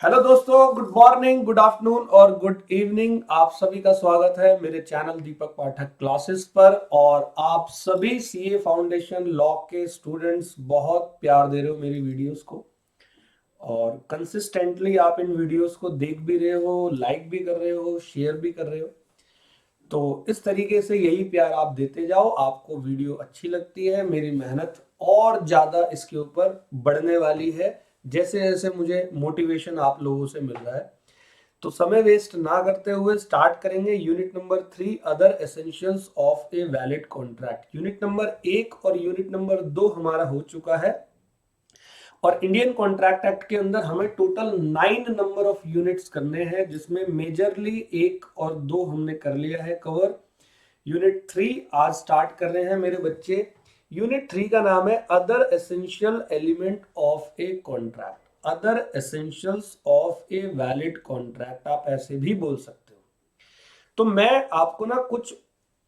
Hello दोस्तों, good morning, good afternoon और good evening. आप सभी का स्वागत है मेरे चैनल दीपक पाठक क्लासेस पर। और आप सभी सीए फाउंडेशन लॉ के स्टूडेंट्स बहुत प्यार दे रहे हो मेरी वीडियोस को, और कंसिस्टेंटली आप इन वीडियोस को देख भी रहे हो, लाइक भी कर रहे हो, शेयर भी कर रहे हो। तो इस तरीके से यही प्यार आप देते जाओ। आपको वीडियो अच्छी लगती है, मेरी मेहनत और ज्यादा इसके ऊपर बढ़ने वाली है जैसे जैसे मुझे मोटिवेशन आप लोगों से मिल रहा है। तो समय वेस्ट ना करते हुए स्टार्ट करेंगे unit number 3, other essentials of a valid contract. Unit number 1 और यूनिट नंबर 2 हमारा हो चुका है। और इंडियन कॉन्ट्रैक्ट एक्ट के अंदर हमें टोटल 9 नंबर ऑफ यूनिट्स करने हैं, जिसमें मेजरली 1 और 2 हमने कर लिया है कवर। यूनिट 3 आज स्टार्ट कर रहे हैं मेरे बच्चे। यूनिट 3 का नाम है other essential element of a contract, other essentials of a valid contract, आप ऐसे भी बोल सकते हो। तो मैं आपको ना कुछ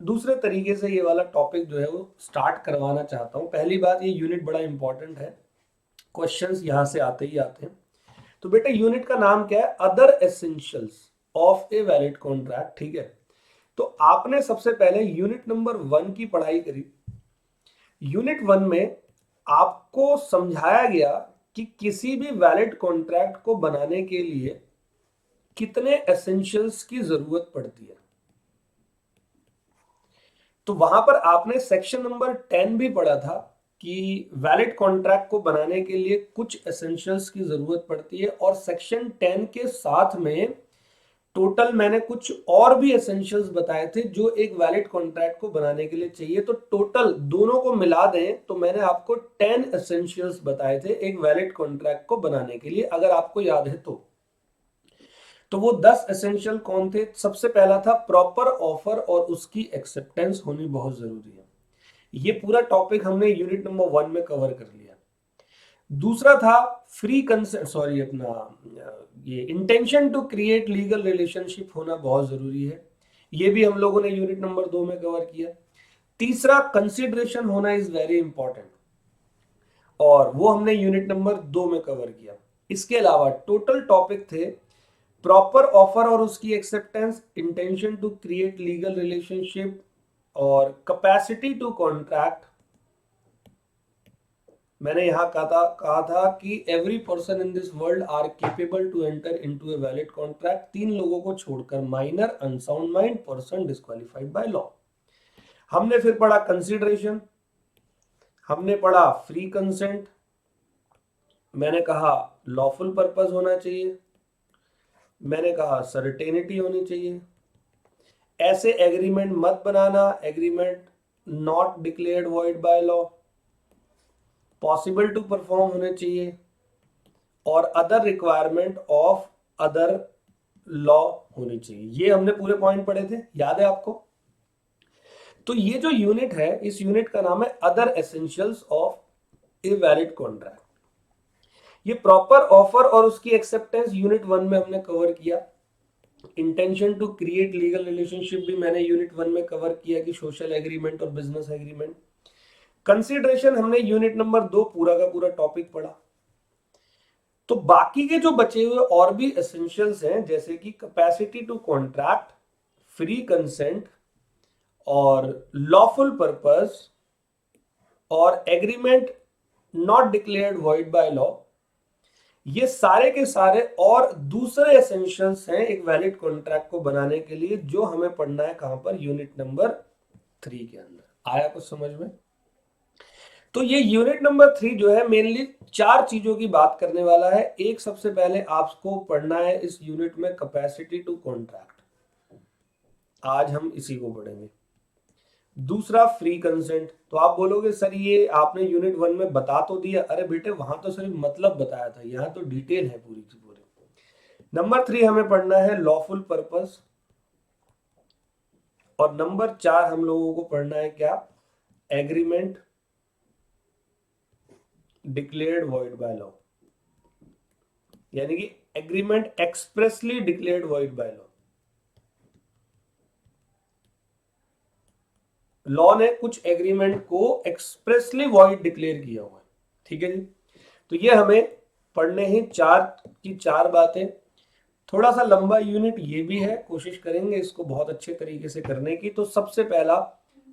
दूसरे तरीके से ये वाला टॉपिक जो है वो स्टार्ट करवाना चाहता हूँ। पहली बात, ये यूनिट बड़ा इंपॉर्टेंट है, क्वेश्चंस यहां से आते ही आते हैं। तो बेटा यूनिट का नाम क्या है? Other essentials of a valid contract. ठीक है, तो आपने सबसे पहले यूनिट नंबर 1 की पढ़ाई करी। यूनिट 1 में आपको समझाया गया कि किसी भी वैलिड कॉन्ट्रैक्ट को बनाने के लिए कितने एसेंशियल्स की जरूरत पड़ती है। तो वहां पर आपने सेक्शन नंबर 10 भी पढ़ा था कि वैलिड कॉन्ट्रैक्ट को बनाने के लिए कुछ एसेंशियल्स की जरूरत पड़ती है, और सेक्शन 10 के साथ में टोटल मैंने कुछ और भी एसेंशियल्स बताए थे जो एक वैलिड कॉन्ट्रैक्ट को बनाने के लिए चाहिए। तो टोटल दोनों को मिला दें तो मैंने आपको 10 एसेंशियल्स बताए थे एक वैलिड कॉन्ट्रैक्ट को बनाने के लिए, अगर आपको याद है तो वो 10 एसेंशियल कौन थे? सबसे पहला था प्रॉपर ऑफर और उसकी एक्सेप्टेंस होनी बहुत जरूरी है। ये पूरा टॉपिक हमने यूनिट नंबर 1 में कवर कर लिया। दूसरा था फ्री कंसेंट, सॉरी अपना ये intention to create legal relationship होना बहुत जरूरी है। ये भी हम लोगों ने यूनिट नंबर 2 में कवर किया। तीसरा कंसिडरेशन होना इज वेरी इंपॉर्टेंट, और वो हमने यूनिट नंबर 2 में कवर किया। इसके अलावा टोटल टॉपिक थे प्रॉपर ऑफर और उसकी acceptance, intention to create legal relationship, और कैपेसिटी टू कॉन्ट्रैक्ट। मैंने यहां कहा था कि every person in this world are capable to enter into a valid contract, 3 लोगों को छोड़कर, minor, unsound mind, person disqualified by law. हमने फिर पढ़ा कंसिडरेशन, हमने पढ़ा फ्री कंसेंट, मैंने कहा लॉफुल पर्पस होना चाहिए, मैंने कहा सर्टेनिटी होनी चाहिए, ऐसे एग्रीमेंट मत बनाना, agreement not declared void by law, possible to perform होने चाहिए, और other requirement of other law होनी चाहिए। ये हमने पूरे पॉइंट पढ़े थे, याद है आपको? तो ये जो यूनिट है, इस यूनिट का नाम है other essentials of a valid contract. ये प्रॉपर ऑफर और उसकी एक्सेप्टेंस यूनिट 1 में हमने कवर किया। Intention to create legal relationship भी मैंने यूनिट 1 में कवर किया कि सोशल एग्रीमेंट और बिजनेस एग्रीमेंट। कंसिडरेशन हमने यूनिट नंबर 2 पूरा का पूरा टॉपिक पढ़ा। तो बाकी के जो बचे हुए और भी एसेंशियल्स हैं, जैसे कि capacity to contract, free consent, और लॉफुल पर्पस, और agreement not declared void by law, ये सारे के सारे और दूसरे एसेंशियल्स हैं एक वैलिड कॉन्ट्रैक्ट को बनाने के लिए, जो हमें पढ़ना है कहां पर? यूनिट नंबर 3 के अंदर। आया कुछ समझ में? तो ये यूनिट नंबर 3 जो है मेनली 4 चीजों की बात करने वाला है। एक, सबसे पहले आपको पढ़ना है इस यूनिट में कैपेसिटी टू कॉन्ट्रैक्ट, आज हम इसी को पढ़ेंगे। दूसरा फ्री कंसेंट। तो आप बोलोगे सर ये आपने यूनिट 1 में बता तो दिया। अरे बेटे वहां तो सिर्फ मतलब बताया था, यहाँ तो डिटेल है पूरी की पूरी। नंबर 3 हमें पढ़ना है लॉफुल पर्पस, और नंबर 4 हम लोगों को पढ़ना है क्या? Agreement declared void by law, यानी कि agreement expressly declared void by law. Law ने कुछ एग्रीमेंट को एक्सप्रेसली वॉइड डिक्लेयर किया हुआ है। ठीक है जी, तो ये हमें पढ़ने हैं चार की चार बातें। थोड़ा सा लंबा यूनिट ये भी है, कोशिश करेंगे इसको बहुत अच्छे तरीके से करने की। तो सबसे पहला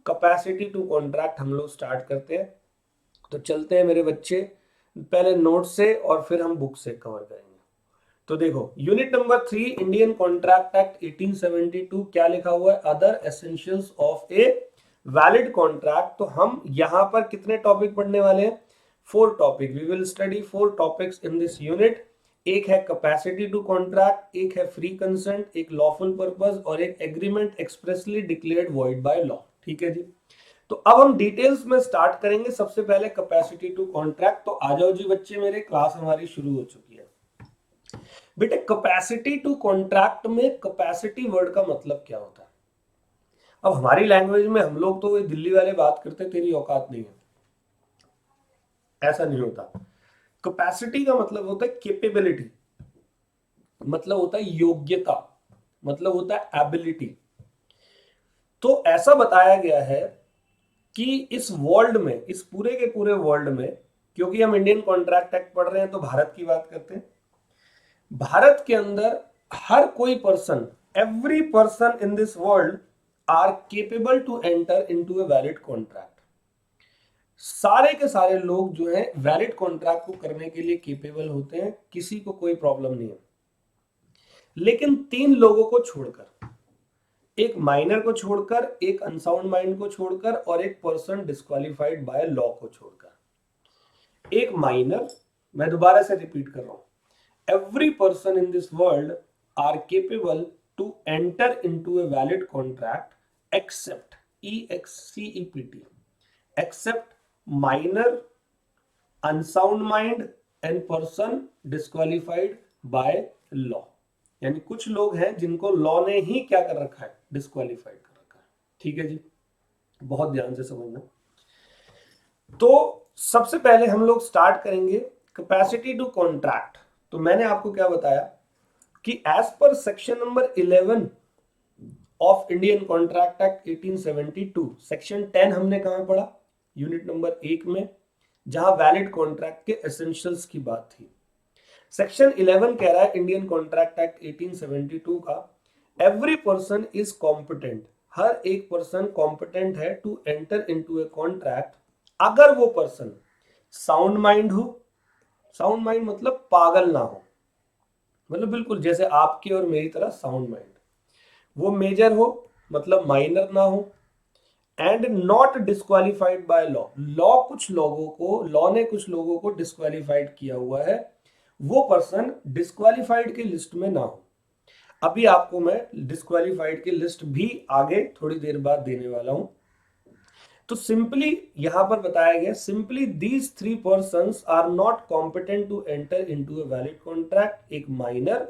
कैपेसिटी टू कॉन्ट्रैक्ट हम लोग स्टार्ट करते हैं। तो चलते हैं मेरे बच्चे, पहले नोट से और फिर हम बुक से कवर करेंगे। तो देखो unit number 3 Indian contract act 1872 क्या लिखा हुआ है, other essentials of a valid contract. तो हम यहां पर कितने टॉपिक पढ़ने वाले हैं, 4 topic. We will study 4 topics in this unit. एक है कैपेसिटी टू कॉन्ट्रैक्ट, एक है फ्री कंसेंट, एक लॉफुल पर्पस और एक agreement expressly declared void by law. ठीक है जी। तो अब हम डिटेल्स में स्टार्ट करेंगे। सबसे पहले कैपेसिटी टू कॉन्ट्रैक्ट। तो आ जाओ जी बच्चे, मेरे क्लास हमारी शुरू हो चुकी है। बेटे कैपेसिटी टू कॉन्ट्रैक्ट में कैपेसिटी वर्ड का मतलब क्या होता है। अब हमारी लैंग्वेज में हम लोग तो दिल्ली वाले बात करते हैं तेरी औकात नहीं है, ऐसा नहीं होता। कैपेसिटी का मतलब होता है कैपेबिलिटी, मतलब होता है योग्यता, मतलब होता है एबिलिटी। तो ऐसा बताया गया है कि इस वर्ल्ड में, इस पूरे के पूरे वर्ल्ड में, क्योंकि हम इंडियन कॉन्ट्रैक्ट एक्ट पढ़ रहे हैं तो भारत की बात करते हैं। भारत के अंदर हर कोई person, every person in this world are capable to enter into a valid contract. सारे के सारे लोग जो हैं वैलिड कॉन्ट्रैक्ट को करने के लिए केपेबल होते हैं, किसी को कोई प्रॉब्लम नहीं है। लेकिन 3 लोगों को छोड़कर, एक माइनर को छोड़कर, एक अनसाउंड माइंड को छोड़कर और एक पर्सन डिस्क्वालिफाइड बाय लॉ को छोड़कर। एक माइनर, मैं दोबारा से रिपीट कर रहा हूं, every person in this world are capable to enter into a valid contract except EXCEPT, except minor, unsound mind and person disqualified by law। यानी कुछ लोग हैं जिनको लॉ ने ही क्या कर रखा है, डिस्क्वालिफाइड कर रखा है। ठीक है जी, बहुत ध्यान से समझना। तो सबसे पहले हम लोग स्टार्ट करेंगे कैपेसिटी टू कॉन्ट्रैक्ट। तो मैंने आपको क्या बताया कि as per section number 11 of Indian contract act 1872, section 10 हमने कहां पढ़ा, यूनिट नंबर 1 में, जहां वैलिड कॉन्ट्रैक्ट के एसेंशियल्स की बात थी। सेक्शन 11 कह रहा है इंडियन कॉन्ट्रैक्ट एक्ट 1872 का, एवरी पर्सन इज कॉम्पिटेंट, हर एक पर्सन कॉम्पिटेंट है to enter into a contract अगर वो पर्सन साउंड माइंड हो। साउंड माइंड मतलब पागल ना हो, मतलब बिल्कुल जैसे आपके और मेरी तरह साउंड माइंड। वो मेजर हो मतलब माइनर ना हो। And not disqualified by law, law कुछ लोगों को, लॉ ने कुछ लोगों को डिस्क्वालिफाइड किया हुआ है, वो पर्सन डिस्क्वालिफाइड की लिस्ट में ना हो। अभी आपको मैं डिस्क्वालिफाइड की लिस्ट भी आगे थोड़ी देर बाद देने वाला हूं। तो सिंपली यहां पर बताया गया, simply these 3 persons are not competent to enter into a valid contract. एक माइनर,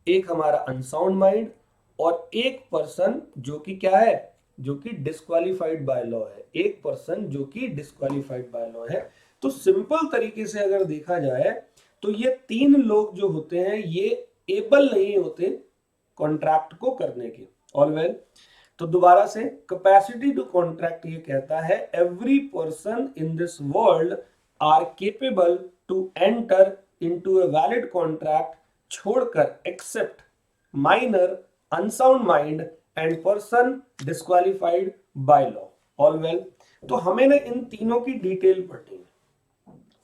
एक हमारा अनसाउंड माइंड और एक पर्सन जो कि क्या है, जो कि डिस्क्वालिफाइड बाय लॉ है। एक पर्सन जो कि डिस्क्वालिफाइड बाय लॉ है। तो सिंपल तरीके से अगर देखा जाए तो ये 3 लोग जो होते हैं ये एबल नहीं होते कॉन्ट्रैक्ट को करने के। ऑल वेल, तो दोबारा से कैपेसिटी टू कॉन्ट्रैक्ट ये कहता है every person in this world are capable to enter into a valid contract, छोड़कर except minor, unsound mind and person disqualified by law. All well, तो हमें ना इन तीनों की डिटेल पढ़नी है।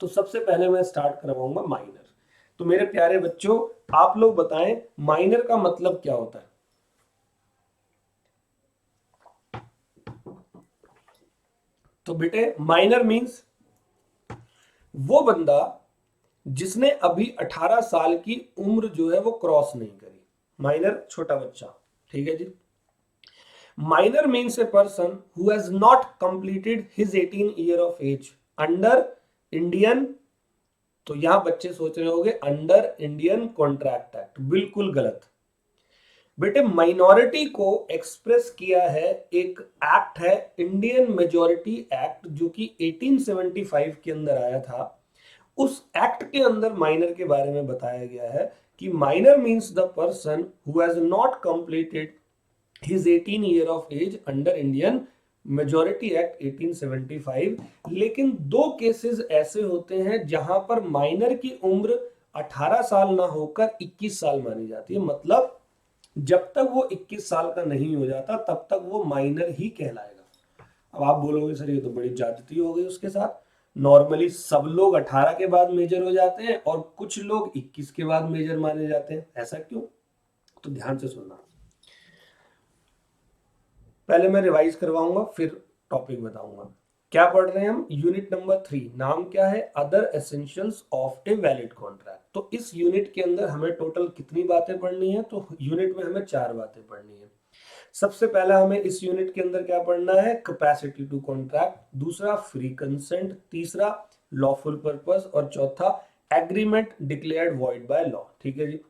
तो सबसे पहले मैं स्टार्ट करवाऊंगा माइनर। तो मेरे प्यारे बच्चों, आप लोग बताएं माइनर का मतलब क्या होता है। तो बेटे माइनर मींस वो बंदा जिसने अभी 18 साल की उम्र जो है वो क्रॉस नहीं करी। माइनर छोटा बच्चा, ठीक है जी। Minor means a person who has not completed his 18 year of age under Indian. तो यहां बच्चे सोच रहे होंगे अंडर इंडियन कॉन्ट्रैक्ट एक्ट, बिल्कुल गलत बेटे। माइनॉरिटी को एक्सप्रेस किया है एक एक्ट है, इंडियन मेजॉरिटी एक्ट, जो कि 1875 के अंदर आया था। उस एक्ट के अंदर माइनर के बारे में बताया गया है कि minor means the person who has not completed his 18 year of age under Indian majority act 1875। लेकिन दो केसेस ऐसे होते हैं जहां पर माइनर की उम्र 18 साल ना होकर 21 साल मानी जाती है। मतलब जब तक वो 21 साल का नहीं हो जाता तब तक वो माइनर ही कहलाएगा। अब आप बोलोगे सर ये तो बड़ी ज्यादती हो गई उसके साथ। नॉर्मली सब लोग 18 के बाद मेजर हो जाते हैं और कुछ लोग 21 के बाद मेजर माने जाते हैं, ऐसा क्यों? तो ध्यान से सुनना, पहले मैं रिवाइज करवाऊंगा फिर टॉपिक बताऊंगा। क्या पढ़ रहे हैं हम? यूनिट नंबर 3, नाम क्या है? Other essentials of a valid contract. तो इस यूनिट के अंदर हमें टोटल कितनी बातें पढ़नी है? तो यूनिट में हमें 4 बातें पढ़नी है। सबसे पहला हमें इस यूनिट के अंदर क्या पढ़ना है? कैपेसिटी टू कॉन्ट्रैक्ट, दूसरा फ्री कंसेंट, तीसरा लॉफुल पर्पस और चौथा agreement declared void by law. ठीक है जी,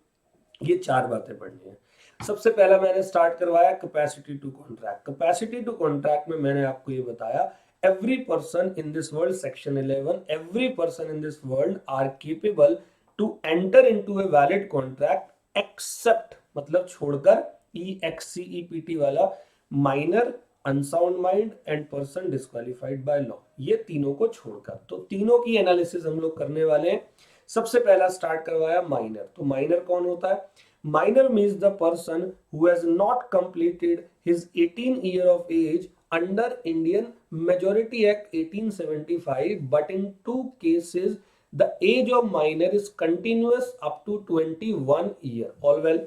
ये 4 बातें पढ़नी है। सबसे पहला मैंने स्टार्ट करवाया capacity to contract. Capacity to contract में मैंने आपको ये बताया, every person in this world, section 11, every person in this world are capable to enter into a valid contract except, मतलब छोड़कर, EXCEPT वाला, minor, unsound mind and person disqualified by law, ये तीनों को छोड़कर। तो तीनों की एनालिसिस हम लोग करने वाले हैं। सबसे पहला स्टार्ट करवाया माइनर। तो माइनर कौन होता है? Minor means the person who has not completed his 18 year of age under Indian majority act 1875, but in 2 cases the age of minor is continuous up to 21 year. All well.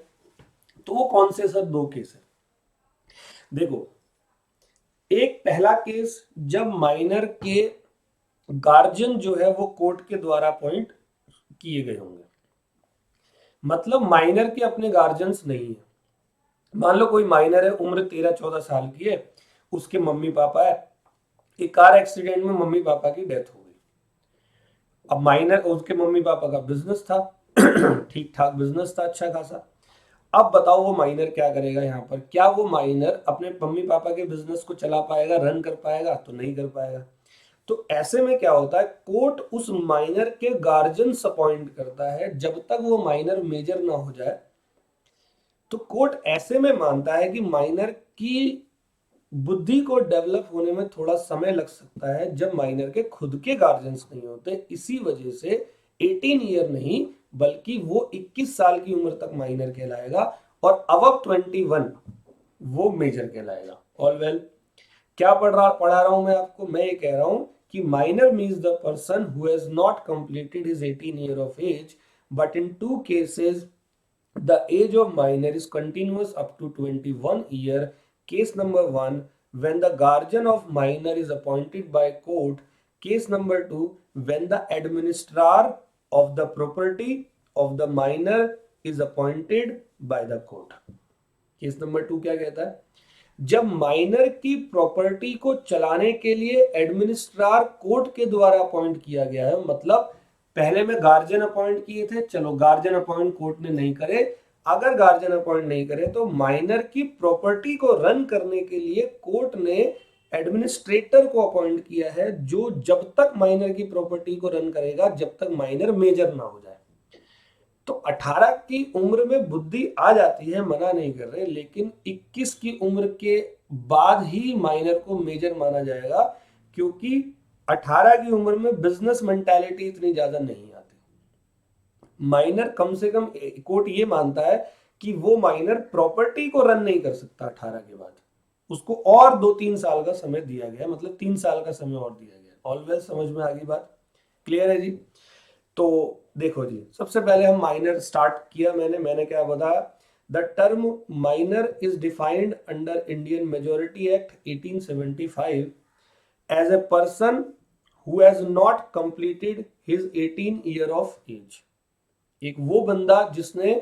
तो वो कौन से sir 2 case है? देखो, एक पहला case जब minor के गार्जियन जो है वो कोर्ट के द्वारा अपॉइंट किए गए होंगे, मतलब माइनर के अपने गार्जियंस नहीं है। मान लो कोई माइनर है, उम्र 13-14 साल की है, उसके मम्मी पापा है, एक कार एक्सीडेंट में मम्मी पापा की डेथ हो गई। अब माइनर, उसके मम्मी पापा का बिजनेस था, ठीक ठाक बिजनेस था, अच्छा खासा। अब बताओ वो माइनर क्या करेगा यहाँ पर? क्या वो माइनर अपने मम्मी पापा के बिजनेस को चला पाएगा, रन कर पाएगा? तो नहीं कर पाएगा। तो ऐसे में क्या होता है, कोर्ट उस माइनर के गार्जियन अपॉइंट करता है जब तक वो माइनर मेजर ना हो जाए। तो कोर्ट ऐसे में मानता है कि माइनर की बुद्धि को डेवलप होने में थोड़ा समय लग सकता है जब माइनर के खुद के गार्जियंस नहीं होते। इसी वजह से 18 ईयर नहीं बल्कि वो 21 साल की उम्र तक माइनर कहलाएगा और अबव 21 वो मेजर कहलाएगा। All well. क्या पढ़ा रहा हूं मैं आपको? मैं ये कह रहा हूं कि minor means the person who has not completed his 18 year of age, but in 2 cases the age of minor is continuous up to 21 year. Case number 1, when the guardian of minor is appointed by court. Case number 2, when the administrar of the property of the minor is appointed by the court. Case number 2 क्या कहता है? जब minor की property को चलाने के लिए एडमिनिस्ट्रार court के द्वारा अपॉइंट किया गया है, मतलब पहले में गार्जियन अपॉइंट किए थे, चलो गार्जियन अपॉइंट कोर्ट ने नहीं करे, अगर गार्जियन अपॉइंट नहीं करे तो माइनर की प्रॉपर्टी को रन करने के लिए कोर्ट ने एडमिनिस्ट्रेटर को अपॉइंट किया है, जो जब तक माइनर की प्रॉपर्टी को रन करेगा जब तक माइनर मेजर ना हो जाए। तो 18 की उम्र में बुद्धि आ जाती है, मना नहीं कर रहे, लेकिन 21 की उम्र के बाद ही माइनर को मेजर माना जाएगा, क्योंकि 18 की उम्र में बिजनेस मेंटालिटी इतनी ज्यादा नहीं आती। माइनर कम से कम कोर्ट ये मानता है कि वो माइनर प्रॉपर्टी को रन नहीं कर सकता 18 के बाद, उसको और 2-3 साल का समय दिया गया, मतलब 3 साल का समय और दिया गया। ऑलवेज समझ में आ गई बात? क्लियर है जी? तो देखो जी, सबसे पहले हम माइनर स्टार्ट किया, मैंने क्या बताया? The term minor is defined under Indian majority act 1875 as a person who has not completed his 18 year of age. एक वो बंदा जिसने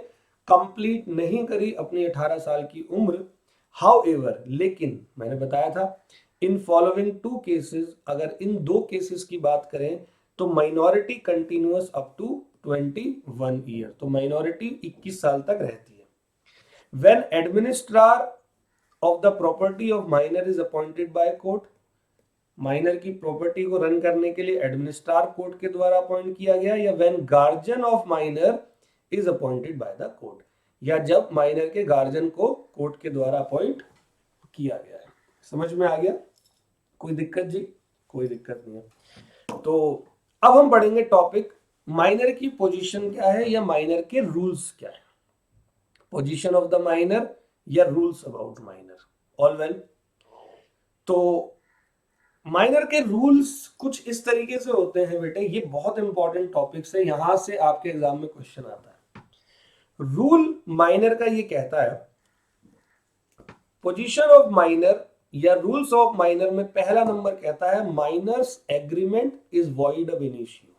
कंप्लीट नहीं करी अपनी 18 साल की उम्र। हाउ एवर, लेकिन मैंने बताया था, इन फॉलोइंग 2 केसेस, अगर इन 2 केसेस की बात करें तो minority continuous up to 21 year, तो माइनॉरिटी 21 साल तक रहती है। When administrator of the property of minor is appointed by court, minor की प्रॉपर्टी को रन करने के लिए एडमिनिस्ट्रार कोर्ट के द्वारा अपॉइंट किया गया, या when guardian of minor is appointed by the court, या जब माइनर के गार्जियन को कोर्ट के द्वारा अपॉइंट किया गया है। समझ में आ गया? कोई दिक्कत जी? कोई दिक्कत नहीं है। तो अब हम पढ़ेंगे टॉपिक माइनर की पोजीशन क्या है या माइनर के रूल्स क्या है, पोजीशन ऑफ द माइनर या rules about minor. All well. तो माइनर के रूल्स कुछ इस तरीके से होते हैं बेटे, ये बहुत इंपॉर्टेंट टॉपिक्स है, यहां से आपके एग्जाम में क्वेश्चन आता है। रूल माइनर का ये कहता है, पोजीशन ऑफ माइनर या रूल्स ऑफ माइनर में पहला नंबर कहता है minor's agreement is void of initio.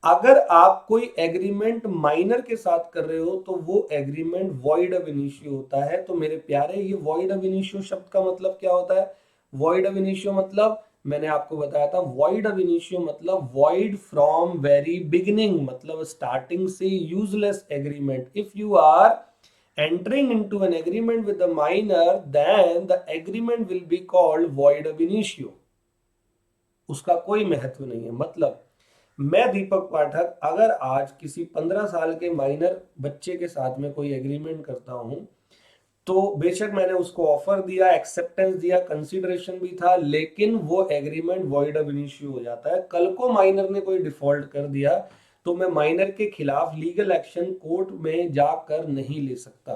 अगर आप कोई एग्रीमेंट माइनर के साथ कर रहे हो तो वो एग्रीमेंट वॉइड ऑफ इनिशियो होता है। तो मेरे प्यारे, ये वॉइड ऑफ इनिशियो शब्द का मतलब क्या होता है? वॉइड ऑफ इनिशियो मतलब मैंने आपको बताया था, वॉइड ऑफ इनिशियो मतलब वॉइड फ्रॉम वेरी बिगिनिंग, मतलब स्टार्टिंग से useless agreement. If you are entering into an agreement with the minor, then the agreement will be called void ab initio। उसका कोई महत्व नहीं है। मतलब मैं दीपक पाठक अगर आज किसी 15 साल के माइनर बच्चे के साथ में कोई एग्रीमेंट करता हूं, तो बेशक मैंने उसको ऑफर दिया, एक्सेप्टेंस दिया, कंसीडरेशन भी था, लेकिन वो एग्रीमेंट वॉइड अब इनिशियो हो जाता है। कल को माइनर ने कोई डिफॉल्ट कर दिया तो मैं माइनर के खिलाफ लीगल एक्शन कोर्ट में जाकर नहीं ले सकता,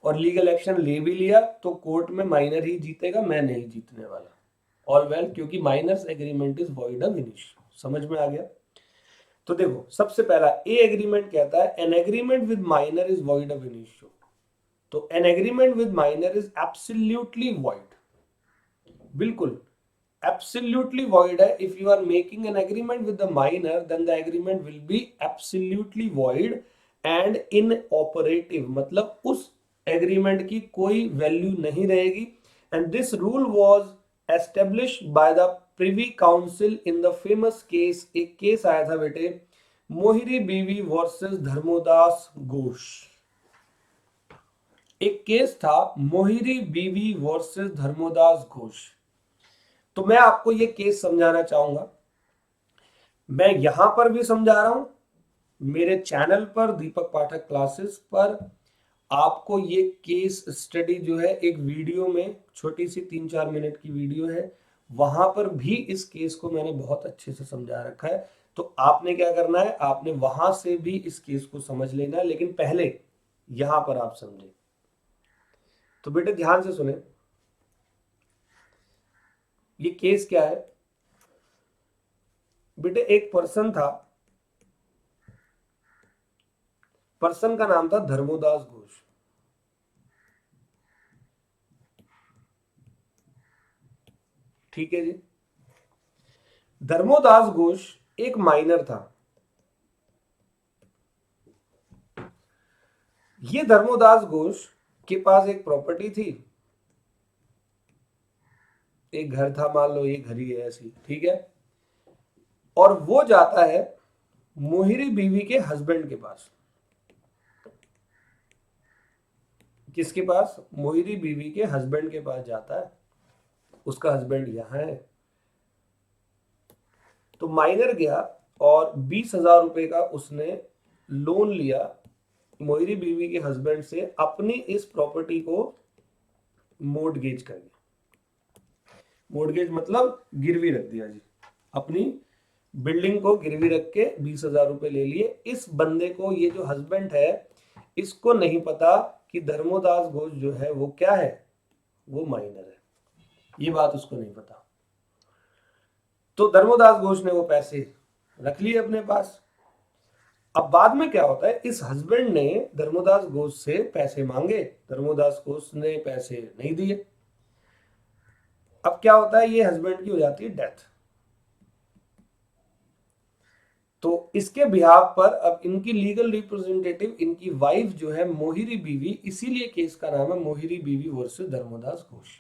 और लीगल एक्शन ले भी लिया तो कोर्ट में माइनर ही जीतेगा, मैं नहीं जीतने वाला। ऑल वेल, क्योंकि miners agreement is void ab initio. समझ में आ गया? तो देखो, सबसे पहला ए एग्रीमेंट कहता है an agreement with minor is void ab initio. तो an agreement with minor is absolutely void, बिल्कुल एब्सोल्युटली वॉइड है। If you are making an agreement with the minor then the agreement will be absolutely void and inoperative, मतलब उस agreement की कोई value नहीं रहेगी। And this rule was established by the privy council in the famous case, एक case आया था बेटे, मोहिरी बीवी वर्सेस धर्मोदास घोष। एक केस था मोहिरी बीवी वर्सेस धर्मोदास घोष। तो मैं आपको ये केस समझाना चाहूंगा। मैं यहां पर भी समझा रहा हूं, मेरे चैनल पर दीपक पाठक क्लासेस पर आपको ये केस स्टडी जो है एक वीडियो में, छोटी सी 3-4 मिनट की वीडियो है, वहां पर भी इस केस को मैंने बहुत अच्छे से समझा रखा है। तो आपने क्या करना है, आपने वहां से भी इस केस को समझ लेना है, लेकिन पहले यहां पर आप समझे। तो बेटे ध्यान से सुने, ये केस क्या है बेटे? एक पर्सन था, पर्सन का नाम था धर्मोदास घोष। ठीक है जी। धर्मोदास घोष एक माइनर था। ये धर्मोदास घोष के पास एक प्रॉपर्टी थी, एक घर था, मान लो ये घर ही है ऐसी, ठीक है। और वो जाता है मोहिरी बीवी के हस्बैंड के पास। किसके पास? मोहिरी बीवी के हस्बैंड के पास जाता है। उसका हस्बैंड यहाँ है। तो माइनर गया और 20,000 रुपए का उसने लोन लिया मोहिरी बीवी के हस्बैंड से, अपनी इस प्रॉपर्टी को मोर्टगेज कर दिया। मोर्टगेज मतलब गिरवी रख दिया जी, अपनी बिल्डिंग को गिरवी रख के 20,000 रुपए ले लिए। इस बंदे को, ये जो हस्बैंड है, इसको नहीं पता कि धर्मोदास घोष जो है वो क्या है, वो माइनर है। ये बात उसको नहीं पता। तो धर्मोदास घोष ने वो पैसे रख लिए अपने पास। अब बाद में क्या होता है, इस हस्बैंड ने धर्मोदास घोष से पैसे मांगे, धर्मोदास घोष ने पैसे नहीं दिए। अब क्या होता है, ये हस्बैंड की हो जाती है डेथ। तो इसके बिहाफ पर अब इनकी लीगल रिप्रेजेंटेटिव, इनकी वाइफ जो है मोहिरी बीवी, इसीलिए केस का नाम है मोहिरी बीवी वर्सेस धर्मोदास घोष।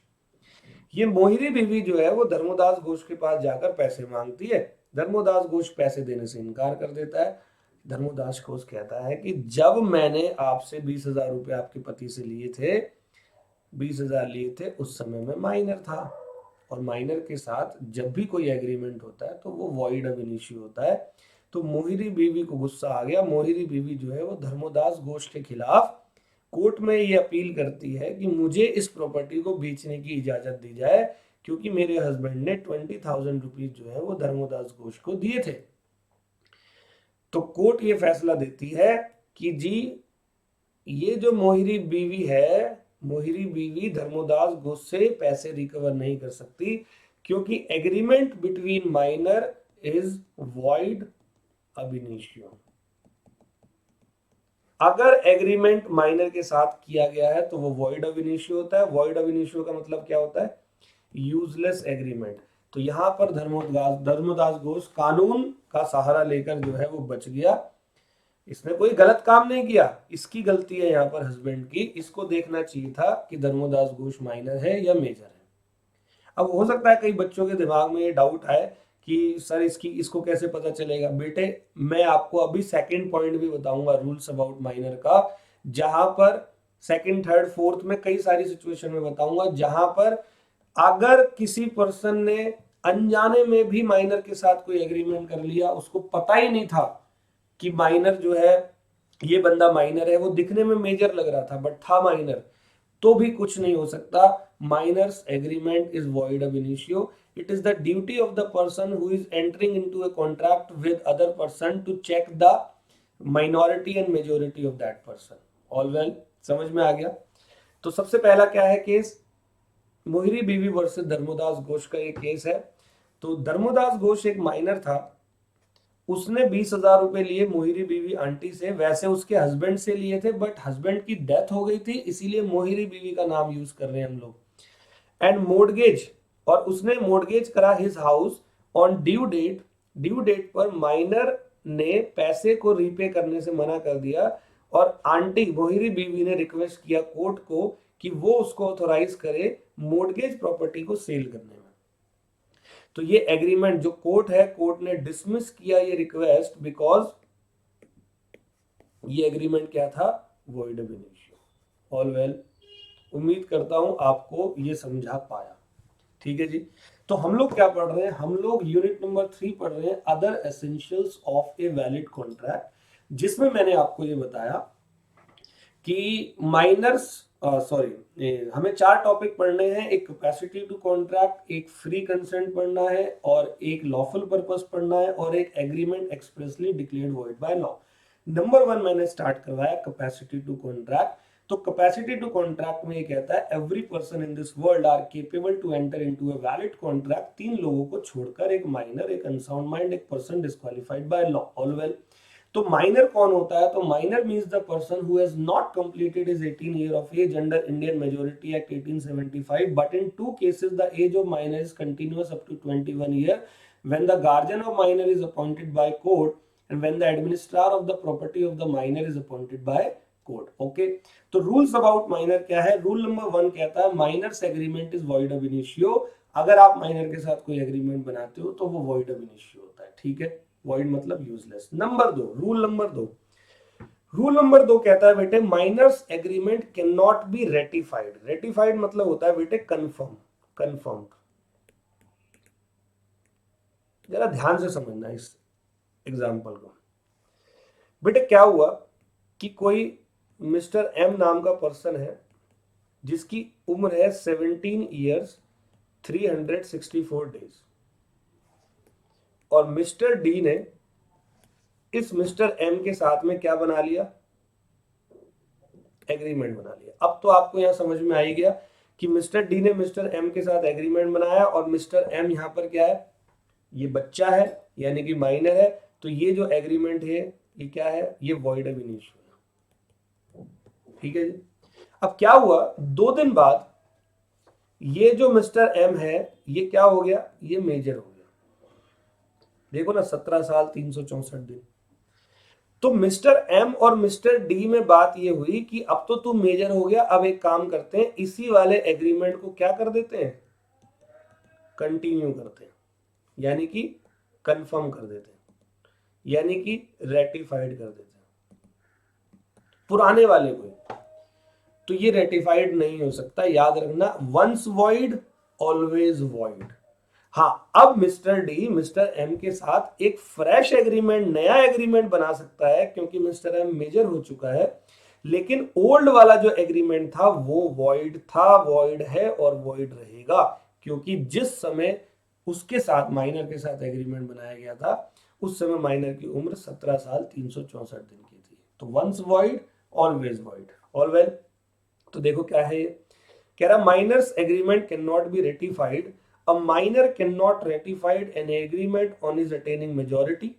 ये मोहिरी बीवी जो है वो धर्मोदास घोष के पास जाकर पैसे मांगती है। धर्मोदास घोष पैसे देने से इनकार कर देता है। धर्मोदास घोष कहता है कि जब मैंने आपसे 20,000 रुपए आपके पति से लिए थे, 20,000 लिए थे, उस समय में माइनर था, और माइनर के साथ जब भी कोई एग्रीमेंट होता है तो वो वॉइड अब इनिशियो होता है। तो मोहिरी बीवी को गुस्सा आ गया। मोहिरी बीवी जो है वो धर्मोदास घोष के खिलाफ कोर्ट में ये अपील करती है कि मुझे इस प्रॉपर्टी को बेचने की इजाजत दी जाए क्योंकि मेरे हस्बैंड ने 20,000 रुपीज जो है वो धर्मोदास घोष को दिए थे। तो कोर्ट ये फैसला देती है कि जी ये जो मोहिरी बीवी है, मोहिरी बीवी धर्मोदास घोष से पैसे रिकवर नहीं कर सकती क्योंकि agreement between minor is void ab initio. अगर एग्रीमेंट माइनर के साथ किया गया है तो वो वॉइड ऑफ इनिशियो होता है। वॉइड ऑफ इनिशियो का मतलब क्या होता है? Useless agreement. तो यहां पर धर्मोदास घोष कानून का सहारा लेकर जो है वो बच गया। इसने कोई गलत काम नहीं किया, इसकी गलती है यहाँ पर हस्बैंड की। इसको देखना चाहिए था कि धर्मोदास घोष माइनर है या मेजर है। अब हो सकता है कई बच्चों के दिमाग में ये डाउट आए कि सर इसको कैसे पता चलेगा। बेटे मैं आपको अभी सेकंड पॉइंट भी बताऊंगा रूल्स अबाउट माइनर का, जहां पर सेकंड थर्ड फोर्थ में कई सारी सिचुएशन में बताऊंगा जहां पर अगर किसी पर्सन ने अनजाने में भी माइनर के साथ कोई एग्रीमेंट कर लिया, उसको पता ही नहीं था कि माइनर जो है ये बंदा माइनर है, वो दिखने में मेजर लग रहा था बट था माइनर, तो भी कुछ नहीं हो सकता। Miners agreement is void ab initio. It is the duty of the person who is entering into a contract with other person to check the minority and majority of that person. All well, समझ में आ गया? तो सबसे पहला क्या है case? मोहिरी Bibee versus Dharmodas Ghosh का ये केस है। तो धर्मोदास घोष एक माइनर था, उसने 20,000 रुपए लिए मोहिरी बीवी आंटी से। वैसे उसके हस्बैंड से लिए थे बट हस्बैंड की डेथ हो गई थी, इसीलिए मोहिरी बीवी का नाम यूज कर रहे हैं हम लोग। एंड मोर्गेज, और उसने मोर्गेज करा his house on due date. Due date पर माइनर ने पैसे को रीपे करने से मना कर दिया और आंटी मोहिरी बीवी ने रिक्वेस्ट किया कोर्ट को कि वो उसको ऑथोराइज करे मोर्गेज प्रॉपर्टी को सेल करने में। तो ये एग्रीमेंट जो कोर्ट है, कोर्ट ने डिसमिस किया ये रिक्वेस्ट बिकॉज ये एग्रीमेंट क्या था? Void of initio. All well, उम्मीद करता हूं आपको ये समझा पाया। ठीक है जी। तो हम लोग क्या पढ़ रहे हैं? हम लोग यूनिट नंबर 3 पढ़ रहे हैं, other essentials of a valid contract, जिसमें मैंने आपको ये बताया कि माइनर्स हमें 4 टॉपिक पढ़ने हैं। एक कैपेसिटी टू कॉन्ट्रैक्ट, एक फ्री कंसेंट पढ़ना है, और एक लॉफुल पर्पस पढ़ना है, और एक agreement expressly declared void by law. Number 1 मैंने स्टार्ट करवाया कैपेसिटी टू कॉन्ट्रैक्ट। तो कैपेसिटी टू कॉन्ट्रैक्ट में ये कहता है every person in this world are capable to enter into a valid contract, 3 लोगों को छोड़कर, एक माइनर, एक अनसाउंड माइंड, एक person disqualified by law. All well. तो माइनर कौन होता है? तो minor means the person who has not completed his 18 year of age under Indian majority act 1875, but in 2 cases the age of minor is continuous up to 21 year when the guardian of minor is appointed by court and when the administrator of the property of the minor is appointed by court. Okay, तो rules about minor क्या है? Rule number 1 कहता है minor's agreement is void of initio। अगर आप minor के साथ कोई एग्रीमेंट बनाते हो तो वो void of initio होता है। ठीक है, void मतलब यूजलेस। नंबर 2, रूल नंबर 2 कहता है बेटे minor's agreement can not be ratified. Ratified मतलब होता है बेटे कंफर्म। जरा ध्यान से समझना इस एग्जाम्पल को। बेटे क्या हुआ कि कोई मिस्टर एम नाम का पर्सन है जिसकी उम्र है 17 ईयर्स 364 डेज, और मिस्टर डी ने इस मिस्टर एम के साथ में क्या बना लिया? एग्रीमेंट बना लिया। अब तो आपको यहां समझ में आ ही गया कि मिस्टर डी ने मिस्टर एम के साथ एग्रीमेंट बनाया, और मिस्टर एम यहां पर क्या है? ये बच्चा है, यानी कि माइनर है। तो ये जो एग्रीमेंट है ये क्या है? ये वॉइड ऑफ इनिशियो। ठीक है जी। अब क्या हुआ, 2 दिन बाद ये जो मिस्टर एम है ये क्या हो गया? ये मेजर हो गया। देखो ना, 17 साल 364 दिन। तो मिस्टर एम और मिस्टर डी में बात ये हुई कि अब तो तू मेजर हो गया, अब एक काम करते हैं, इसी वाले एग्रीमेंट को क्या कर देते हैं? कंटिन्यू करते हैं, यानी कि कंफर्म कर देते हैं, यानी कि रेटिफाइड कर देते हैं पुराने वाले को। तो ये रेटिफाइड नहीं हो सकता, याद रखना, वंस वॉइड ऑलवेज वॉइड। हाँ, अब मिस्टर डी मिस्टर एम के साथ एक फ्रेश एग्रीमेंट, नया एग्रीमेंट बना सकता है क्योंकि मिस्टर एम मेजर हो चुका है, लेकिन ओल्ड वाला जो एग्रीमेंट था वो वॉइड था, वॉइड है और वॉइड रहेगा, क्योंकि जिस समय उसके साथ माइनर के साथ एग्रीमेंट बनाया गया था उस समय माइनर की उम्र 17 साल 364 दिन की थी। तो once void always void. All well. तो देखो क्या है ये, कह रहा minor's agreement can not be ratified, a minor can not ratified an agreement on is attaining majority.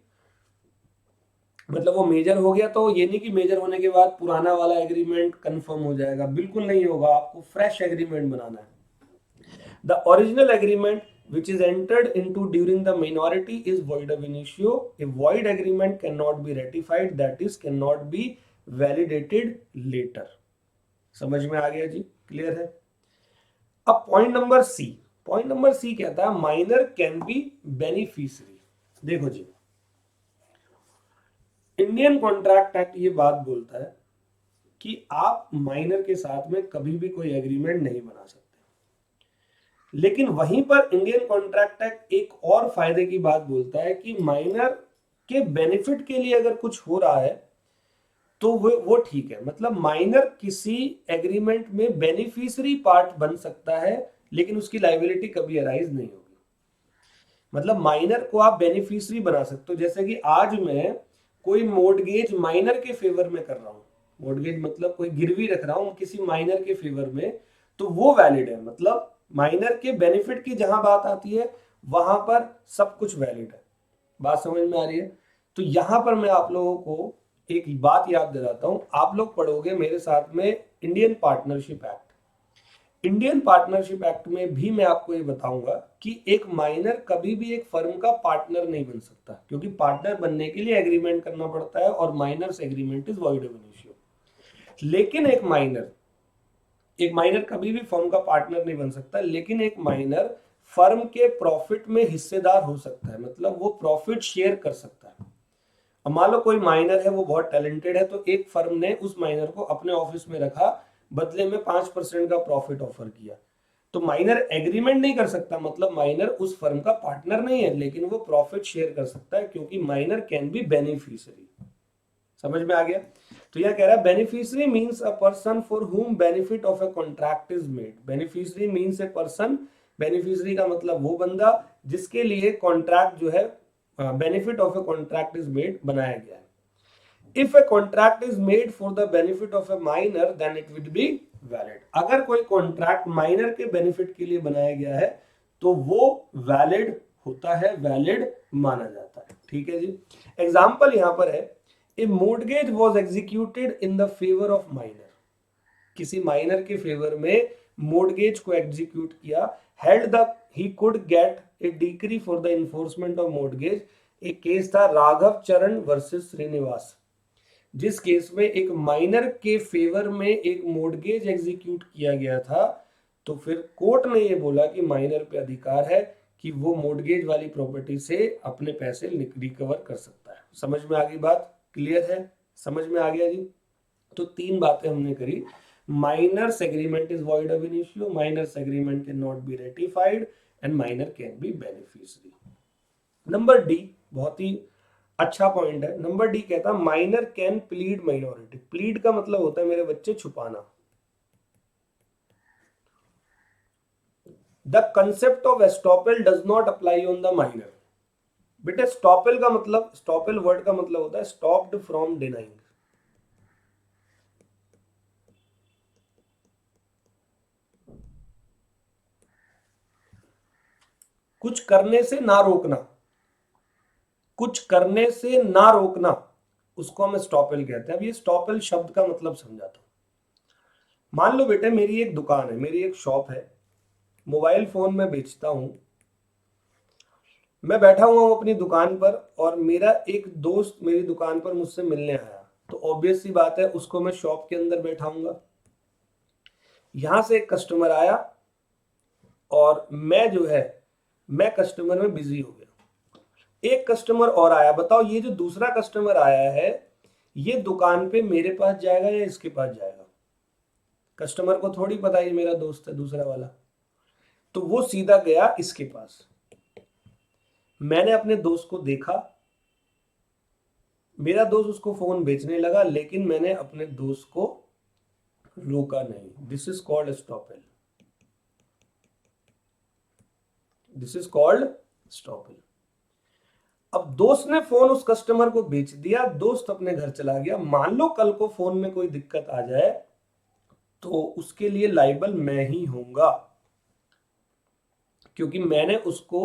मतलब वो मेजर हो गया तो ये नहीं कि मेजर होने के बाद पुराना वाला एग्रीमेंट कंफर्म हो जाएगा, बिल्कुल नहीं होगा, आपको फ्रेश एग्रीमेंट बनाना है। The original agreement which is entered into during the minority is void ab initio. A void agreement cannot be ratified, that is cannot be validated later. समझ में आ गया जी? क्लियर है? अब point number C. Point number C कहता है minor can be beneficiary. देखो जी, Indian contract act ये बात बोलता है कि आप माइनर के साथ में कभी भी कोई एग्रीमेंट नहीं बना सकते, लेकिन वहीं पर इंडियन कॉन्ट्रैक्ट एक्ट एक और फायदे की बात बोलता है कि माइनर के बेनिफिट के लिए अगर कुछ हो रहा है तो वो ठीक है। मतलब माइनर किसी एग्रीमेंट में बेनिफिशियरी पार्ट बन सकता है, लेकिन उसकी लायबिलिटी कभी अराइज नहीं होगी। मतलब माइनर को आप बेनिफिशियरी बना सकते हो। जैसे कि आज मैं कोई मोर्टगेज माइनर के फेवर में कर रहा हूं, मोर्टगेज मतलब कोई गिरवी रख रहा हूं किसी माइनर के फेवर में, तो वो वैलिड है। मतलब माइनर के बेनिफिट की जहां बात आती है वहां पर सब कुछ वैलिड है। बात समझ में आ रही है? तो यहां पर मैं आप लोगों को एक बात याद दिलाता हूं, आप लोग पढ़ोगे मेरे साथ में Indian partnership act. Indian partnership act में भी मैं आपको ये बताऊंगा कि एक माइनर कभी भी एक फर्म का पार्टनर नहीं बन सकता, क्योंकि पार्टनर बनने के लिए एग्रीमेंट करना पड़ता है और minor's agreement is void ab initio. लेकिन एक माइनर कभी भी फर्म का पार्टनर नहीं बन सकता, लेकिन एक माइनर फर्म के प्रॉफिट में हिस्सेदार हो सकता है। मतलब वो प्रॉफिट शेयर कर सकता है। अब मान लो कोई माइनर है, वो बहुत टैलेंटेड है, तो एक फर्म ने उस माइनर को अपने ऑफिस में रखा, बदले में 5% का प्रॉफिट ऑफर किया, तो माइनर एग्रीमेंट नहीं कर सकता। मतलब माइनर उस फर्म का पार्टनर नहीं है, लेकिन वो प्रॉफिट शेयर कर सकता है, क्योंकि माइनर कैन बी बेनिफिशियरी। समझ में आ गया? तो यह कह रहा है beneficiary means a person for हुम benefit of a contract is made. Beneficiary means a person, beneficiary का मतलब वो बंदा जिसके लिए कॉन्ट्रैक्ट जो है, benefit of a contract is made, बनाया गया है। If a contract is made for the benefit of a minor, then it would be valid. अगर कोई कॉन्ट्रैक्ट माइनर के बेनिफिट के लिए बनाया गया है तो वो वैलिड होता है, वैलिड माना जाता है। ठीक है जी। एग्जाम्पल यहां पर है, a mortgage was executed in the favour of minor. किसी माइनर के फेवर में मोर्टगेज को एग्जीक्यूट किया। Held the he could get a decree for the enforcement of mortgage. एक केस था राघव चरण वर्सेस श्रीनिवास, जिस केस में एक माइनर के फेवर में एक मोर्टगेज एग्जीक्यूट किया गया था। तो फिर कोर्ट ने ये बोला कि माइनर पे अधिकार है कि वो मोर्टगेज वाली प्रॉपर्टी से अपने पैसे रिकवर कर सकता है। समझ में आ गई बात? क्लियर है? समझ में आ गया जी? तो तीन बातें हमने करी। Minor's agreement is void of initio, minor's agreement can not be ratified and minor can be beneficiary. Number D बहुत ही अच्छा पॉइंट है। नंबर डी कहता है minor can plead minority. Plead का मतलब होता है मेरे बच्चे छुपाना। The concept of estoppel does not apply on the minor. बेटे स्टॉपेल का मतलब, स्टॉपेल वर्ड का मतलब होता है स्टॉप्ड फ्रॉम डिनाइंग। कुछ करने से ना रोकना, कुछ करने से ना रोकना, उसको हम स्टॉपेल कहते हैं। अब ये स्टॉपेल शब्द का मतलब समझाता हूं। मान लो बेटे मेरी एक दुकान है, मेरी एक शॉप है, मोबाइल फोन में बेचता हूं। मैं बैठा हुआ हूं अपनी दुकान पर और मेरा एक दोस्त मेरी दुकान पर मुझसे मिलने आया, तो ऑब्वियस सी बात है उसको मैं शॉप के अंदर बैठाऊंगा। यहां से एक कस्टमर आया और मैं जो है, मैं कस्टमर में बिजी हो गया। एक कस्टमर और आया। बताओ ये जो दूसरा कस्टमर आया है, ये दुकान पे मेरे पास जाएगा या इसके पास जाएगा? कस्टमर को थोड़ी पता है मेरा दोस्त है दूसरा वाला, तो वो सीधा गया इसके पास। मैंने अपने दोस्त को देखा, मेरा दोस्त उसको फोन बेचने लगा, लेकिन मैंने अपने दोस्त को रोका नहीं। This is called estoppel. This is called estoppel. अब दोस्त ने फोन उस कस्टमर को बेच दिया, दोस्त अपने घर चला गया। मान लो कल को फोन में कोई दिक्कत आ जाए तो उसके लिए लाइबल मैं ही होऊंगा, क्योंकि मैंने उसको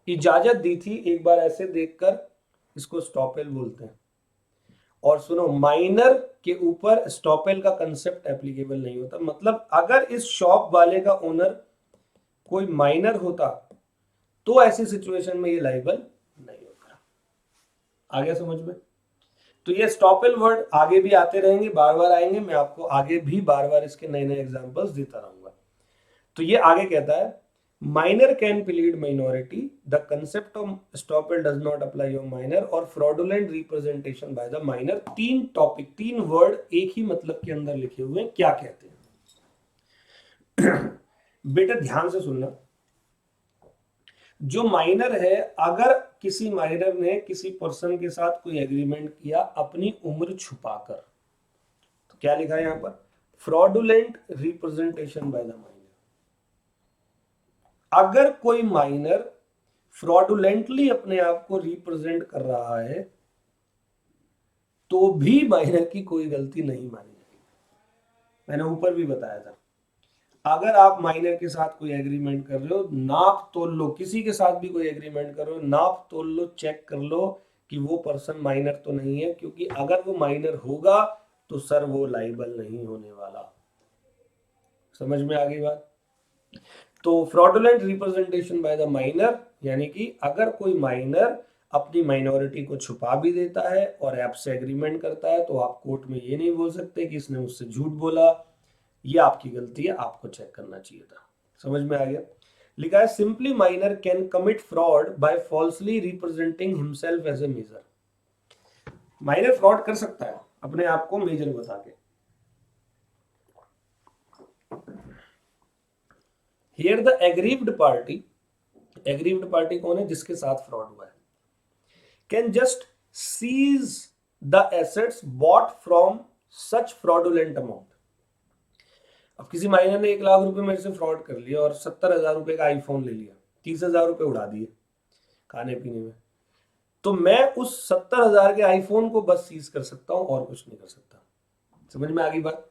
इजाजत दी थी। एक बार ऐसे देखकर, इसको स्टॉपेल बोलते हैं। और सुनो, माइनर के ऊपर स्टॉपेल का कंसेप्ट एप्लीकेबल नहीं होता। मतलब अगर इस शॉप वाले का ओनर कोई माइनर होता तो ऐसी सिचुएशन में ये लाइबल नहीं होता। आ गया समझ में? तो ये स्टॉपेल वर्ड आगे भी आते रहेंगे, बार बार आएंगे। मैं आपको आगे भी बार बार इसके नए नए एग्जांपल्स देता रहूंगा। तो ये आगे कहता है, minor can plead minority, the concept of estoppel does not apply on minor और fraudulent representation by the minor. तीन टॉपिक, तीन वर्ड एक ही मतलब के अंदर लिखे हुए हैं। क्या कहते हैं बेटा ध्यान से सुनना। जो माइनर है, अगर किसी माइनर ने किसी पर्सन के साथ कोई एग्रीमेंट किया अपनी उम्र छुपाकर, तो क्या लिखा है यहां पर? Fraudulent representation by the minor. अगर कोई माइनर फ्रॉडुलेंटली अपने आप को रिप्रेजेंट कर रहा है तो भी माइनर की कोई गलती नहीं मानी जाएगी। मैंने ऊपर भी बताया था, अगर आप माइनर के साथ कोई एग्रीमेंट कर रहे हो, नाप तोल लो, किसी के साथ भी कोई एग्रीमेंट कर रहे हो, नाप तोल लो, चेक कर लो कि वो पर्सन माइनर तो नहीं है, क्योंकि अगर वो माइनर होगा तो सर वो लाइबल नहीं होने वाला। समझ में आ गई बात? तो fraudulent representation by the minor, यानी कि अगर कोई माइनर अपनी माइनॉरिटी को छुपा भी देता है और आपसे एग्रीमेंट करता है, तो आप कोर्ट में ये नहीं बोल सकते कि इसने मुझसे झूठ बोला, ये आपकी गलती है, आपको चेक करना चाहिए था। समझ में आ गया? लिखा है, simply minor can commit fraud by falsely representing himself as a major. Minor fraud कर सकता है अपने आप को मेजर बता के। Here the aggrieved party, aggrieved party कौन है? जिसके साथ फ्रॉड हुआ है, can just seize the assets bought from such fraudulent amount. अब किसी माइनर ने 1 लाख रुपए मेरे से फ्रॉड कर लिया और 70,000 रुपए का आईफोन ले लिया, 30,000 रुपए उड़ा दिए खाने पीने में, तो मैं उस 70,000 के आईफोन को बस सीज कर सकता हूं और कुछ नहीं कर सकता। समझ में आ गई बात?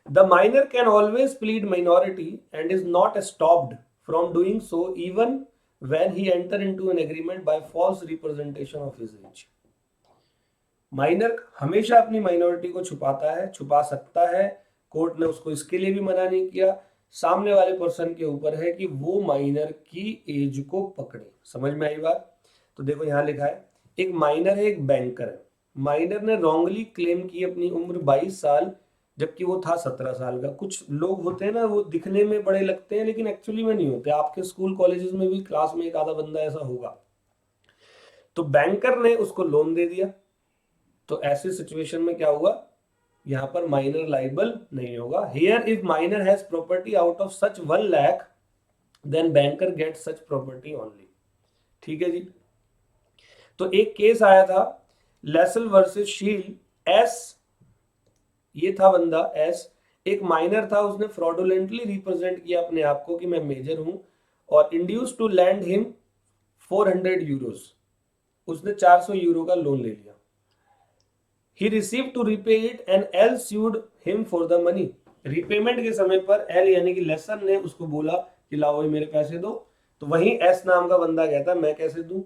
The minor can always plead minority and is not stopped from doing so even when he enter into an agreement by false representation of his age। Minor हमेशा अपनी माइनॉरिटी को छुपाता है, छुपा सकता है। कोर्ट ने उसको इसके लिए भी मना नहीं किया। सामने वाले पर्सन के ऊपर है कि वो माइनर की एज को पकड़े। समझ में आई बात? तो देखो यहां लिखा है, एक माइनर है, एक बैंकर है। माइनर ने रॉन्गली क्लेम की अपनी उम्र 22 साल, जबकि वो था 17 साल का। कुछ लोग होते हैं ना, वो दिखने में बड़े लगते हैं लेकिन एक्चुअली में नहीं होते। आपके स्कूल कॉलेजेस में भी क्लास में एक आधा बंदा ऐसा होगा। तो बैंकर ने उसको लोन दे दिया, तो ऐसी सिचुएशन में क्या हुआ? यहां पर माइनर लाइबल नहीं होगा। Here if minor has property out of such 1 lakh, then banker get such property only. ठीक है जी। तो एक केस आया था, लेसल वर्सेस शील्ड। एस, ये था बंदा एस, एक माइनर था, उसने फ्रॉडुलेंटली रिप्रेजेंट किया अपने आप को कि मैं मेजर हूं और induce to land him 400 euros. उसने 400 यूरो का लोन ले लिया। He received to repay it and L sued him for the money। Repayment के समय पर L यानी कि लेसन ने उसको बोला कि लाओ ये मेरे पैसे दो। तो वहीं S नाम का बंदा कहता मैं कैसे दूं,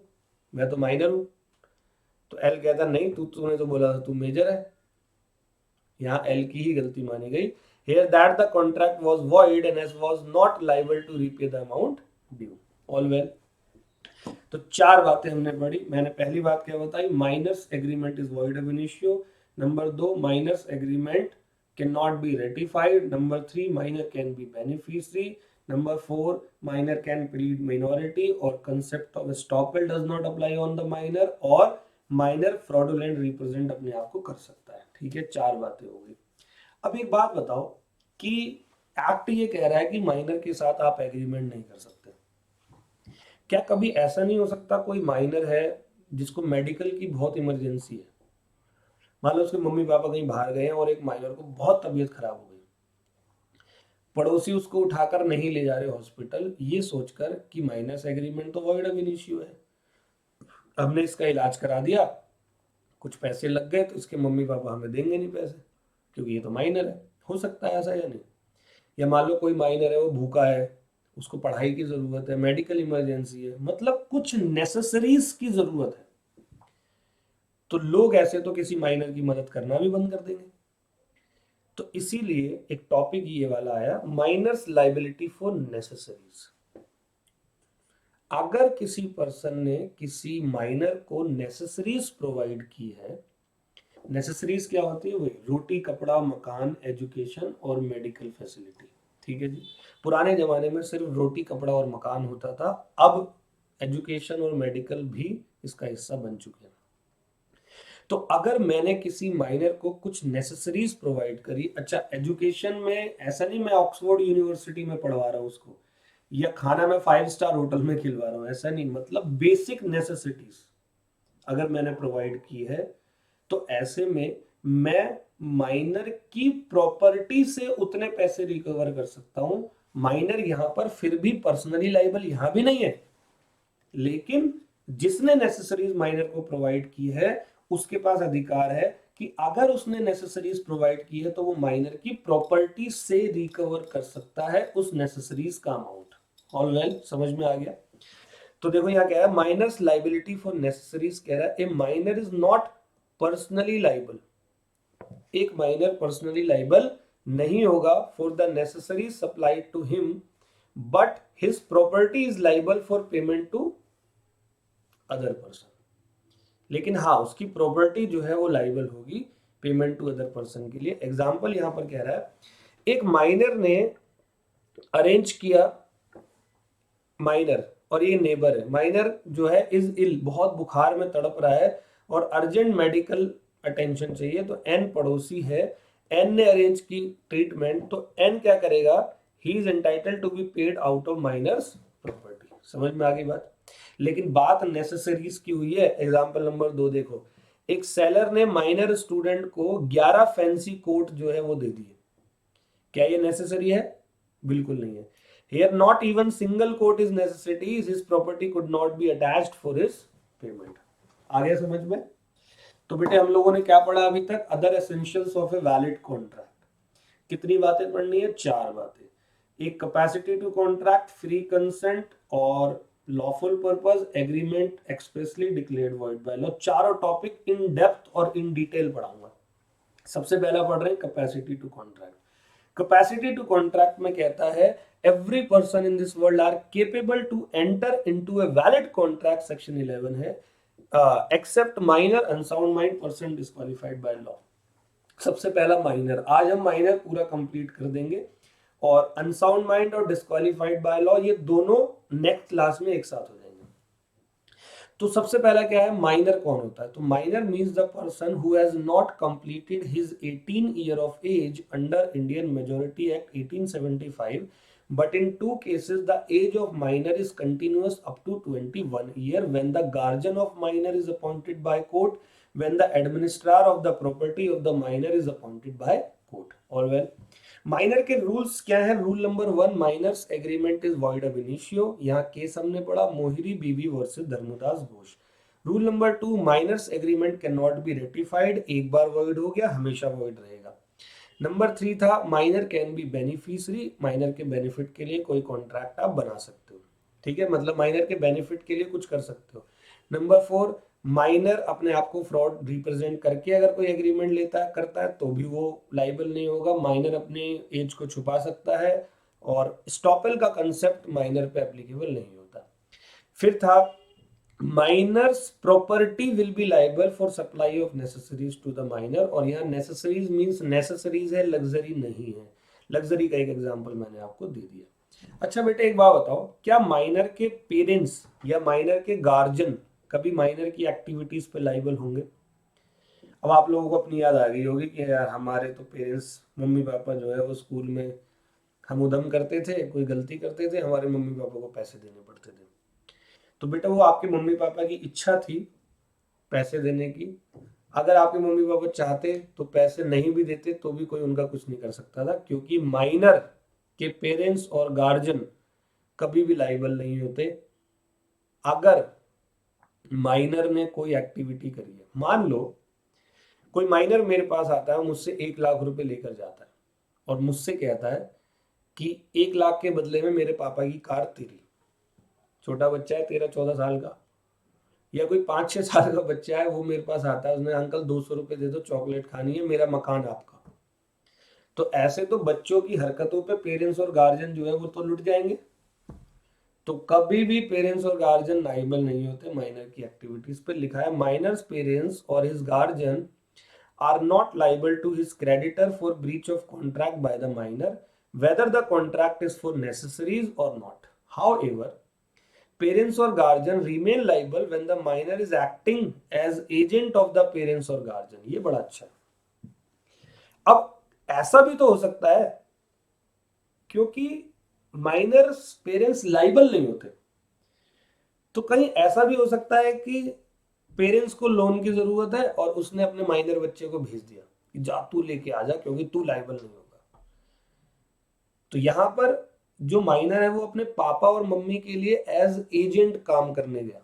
मैं तो माइनर हूं। तो L कहता नहीं, तूने तो बोला था तू मेजर है। यहाँ L की ही गलती मानी गई। Here that the contract was void and S was not liable to repay the amount due। All well। तो 4 बातें हमने पढ़ी। मैंने पहली बात क्या बताई? Minor's agreement is void ab initio. Number 2, minor's agreement can not be ratified. Number 3, minor can be beneficiary. Number 4, minor can plead minority और concept of estoppel does not apply on the minor, और minor fraudulent represent अपने आप को कर सकता है। ठीक है, 4 बातें हो गई। अब एक बात बताओ कि एक्ट ये कह रहा है कि माइनर के साथ आप एग्रीमेंट नहीं कर सकते। क्या कभी ऐसा नहीं हो सकता कोई माइनर है जिसको मेडिकल की बहुत इमरजेंसी है, मान लो उसके मम्मी पापा कहीं बाहर गए हैं और एक माइनर को बहुत तबीयत खराब हो गई, पड़ोसी उसको उठाकर नहीं ले जा रहे हॉस्पिटल, ये सोचकर कि माइनस एग्रीमेंट तो वॉइड अब इनिशियो है, हमने इसका इलाज करा दिया, कुछ पैसे लग गए तो इसके मम्मी पापा हमें देंगे नहीं पैसे, क्योंकि ये तो माइनर है। हो सकता है ऐसा या नहीं? या मान लो कोई माइनर है, वो भूखा है, उसको पढ़ाई की जरूरत है, मेडिकल इमरजेंसी है, मतलब कुछ नेसेसरीज की जरूरत है, तो लोग ऐसे तो किसी माइनर की मदद करना भी बंद कर देंगे। तो इसीलिए एक टॉपिक ये वाला आया, माइनर्स लाइबिलिटी फॉर नेसेसरीज। अगर किसी पर्सन ने किसी माइनर को नेसेसरीज प्रोवाइड की है, नेसेसरीज क्या होती है? वही रोटी कपड़ा मकान एजुकेशन और मेडिकल फैसिलिटी, ठीक है जी। पुराने जमाने में सिर्फ रोटी कपड़ा और मकान होता था, अब एजुकेशन और मेडिकल भी इसका हिस्सा बन चुके हैं। तो अगर मैंने किसी माइनर को कुछ नेसेसरीज प्रोवाइड करी, अच्छा एजुकेशन में ऐसा नहीं मैं ऑक्सफोर्ड यूनिवर्सिटी में पढ़वा रहा हूँ उसको, या खाना मैं 5 स्टार होटल में खिलवा रहा हूँ, ऐसा नहीं, मतलब बेसिक नेसेसिटीज अगर मैंने प्रोवाइड की है, तो ऐसे में मैं माइनर की प्रॉपर्टी से उतने पैसे रिकवर कर सकता हूं। माइनर यहां पर फिर भी पर्सनली लाइबल यहां भी नहीं है, लेकिन जिसने नेसेसरीज माइनर को प्रोवाइड की है उसके पास अधिकार है कि अगर उसने नेसेसरीज प्रोवाइड की है तो वो माइनर की प्रॉपर्टी से रिकवर कर सकता है उस नेसेसरीज का अमाउंट। ऑल वेल, समझ में आ गया? तो देखो यहाँ क्या है, माइनर्स लाइबिलिटी फॉर नेसेसरीज कह रहा है, a minor is not personally liable, एक माइनर पर्सनली लाइबल नहीं होगा for the necessary supplied to him, but his property is liable for payment to other person. लेकिन हाँ, उसकी प्रॉपर्टी जो है वो लाइबल होगी पेमेंट टू अदर पर्सन के लिए। एग्जाम्पल यहां पर कह रहा है, एक माइनर ने अरेंज किया, माइनर और ये नेबर है, माइनर जो है इज इल, बहुत बुखार में तड़प रहा है और अर्जेंट मेडिकल अटेंशन चाहिए, तो एन पड़ोसी है, एन ने अरेंज की ट्रीटमेंट, तो एन क्या करेगा? He is entitled to be paid out of minor's property. समझ में आ गई बात? लेकिन बात नेसेसरीज की हुई है। एग्जाम्पल नंबर 2 देखो, एक सेलर ने माइनर स्टूडेंट को 11 फैंसी कोट जो है वो दे दिए, क्या ये नेसेसरी है? बिल्कुल नहीं है। Here not even single quote is necessity, his property could not be attached for his payment। आ गया समझ में? तो बेटे हम लोगों ने क्या पढ़ा अभी तक? Other essentials of a valid contract. कितनी बातें पढ़नी है? 4 बातें। एक capacity to contract, free consent और lawful purpose, agreement expressly declared void by law. चारों टॉपिक इन डेप्थ और इन डिटेल पढ़ाऊंगा। सबसे पहला पढ़ रहे हैं capacity to contract. Capacity to contract में कहता है, every person in this world are capable to enter into a valid contract, section 11 है, accept minor unsound mind person disqualified by law. सबसे पहला माइनर, आज हम माइनर पूरा कंप्लीट कर देंगे, और अनसाउंड माइंड और डिस्क्वालिफाइड बाय लॉ ये दोनों नेक्स्ट क्लास में एक साथ हो जाएंगे। तो सबसे पहला क्या है, माइनर कौन होता है? तो minor means the person who has not completed his 18 year of age under Indian majority act 1875, but in two cases the age of minor is continuous up to 21 year when the guardian of minor is appointed by court, when the administrar of the property of the minor is appointed by court। All well, minor के rules क्या है? Rule number 1, miners agreement is void ab initio. यहाँ case हमने पढ़ा Mohori Bibee versus Dharmodas Ghose. Rule number 2, minor's agreement can not be ratified, एक बार void हो गया हमेशा वॉइड रहेगा। नंबर 3 था, minor can be beneficiary, minor के बेनिफिट के लिए कोई कॉन्ट्रैक्ट आप बना सकते हो, ठीक है, मतलब माइनर के बेनिफिट के लिए कुछ कर सकते हो। नंबर 4, माइनर अपने आप को फ्रॉड रिप्रेजेंट करके अगर कोई एग्रीमेंट लेता है करता है तो भी वो लाइबल नहीं होगा, माइनर अपने एज को छुपा सकता है, और स्टॉपेल का कंसेप्ट माइनर पे एप्लीकेबल नहीं होता। फिर था, minor's property will be liable for supply of necessaries to the minor, और यहाँ नेसेसरीज मींस नेसेसरीज है, लग्जरी नहीं है। लग्जरी का एक एग्जांपल मैंने आपको दे दिया। अच्छा बेटे एक बात बताओ, क्या माइनर के पेरेंट्स या माइनर के गार्जियन कभी माइनर की एक्टिविटीज पे लाइबल होंगे? अब आप लोगों को अपनी याद आ गई होगी कि यार हमारे तो पेरेंट्स मम्मी पापा जो है वो स्कूल में हम उधम करते थे, कोई गलती करते थे, हमारे मम्मी पापा को पैसे देने पड़ते थे। तो बेटा वो आपके मम्मी पापा की इच्छा थी पैसे देने की, अगर आपके मम्मी पापा चाहते तो पैसे नहीं भी देते तो भी कोई उनका कुछ नहीं कर सकता था, क्योंकि माइनर के पेरेंट्स और गार्जियन कभी भी लाइबल नहीं होते। अगर माइनर ने कोई एक्टिविटी करी है, मान लो कोई माइनर मेरे पास आता है, मुझसे 1 लाख रुपए लेकर जाता है और मुझसे कहता है कि 1 लाख के बदले में मेरे पापा की कार तेरी। छोटा बच्चा है, 13-14 साल का, या कोई 5-6 साल का बच्चा है, वो मेरे पास आता है, उसने अंकल 200 रुपए दे दो, चॉकलेट खानी है, मेरा मकान आपका। तो ऐसे तो बच्चों की हरकतों पे पेरेंट्स और गार्जियन जो है वो तो लुट जाएंगे। तो कभी भी पेरेंट्स और गार्जियन लायबल नहीं होते माइनर की एक्टिविटीज पे। लिखा है माइनर्स पेरेंट्स और his guardian are not liable to his creditor for breach of contract by the minor whether the contract is for necessaries or not. However, parents or guardian remain liable when the minor is acting as agent of the parents or guardian. ये बड़ा अच्छा है। अब ऐसा भी तो हो सकता है, क्योंकि माइनर्स पेरेंट्स लाइबल नहीं होते, तो कहीं ऐसा भी हो सकता है कि पेरेंट्स को लोन की जरूरत है और उसने अपने माइनर बच्चे को भेज दिया कि जा तू लेके आ जा, क्योंकि तू लाइबल नहीं होगा। तो यहां पर जो माइनर है वो अपने पापा और मम्मी के लिए एज एजेंट काम करने गया,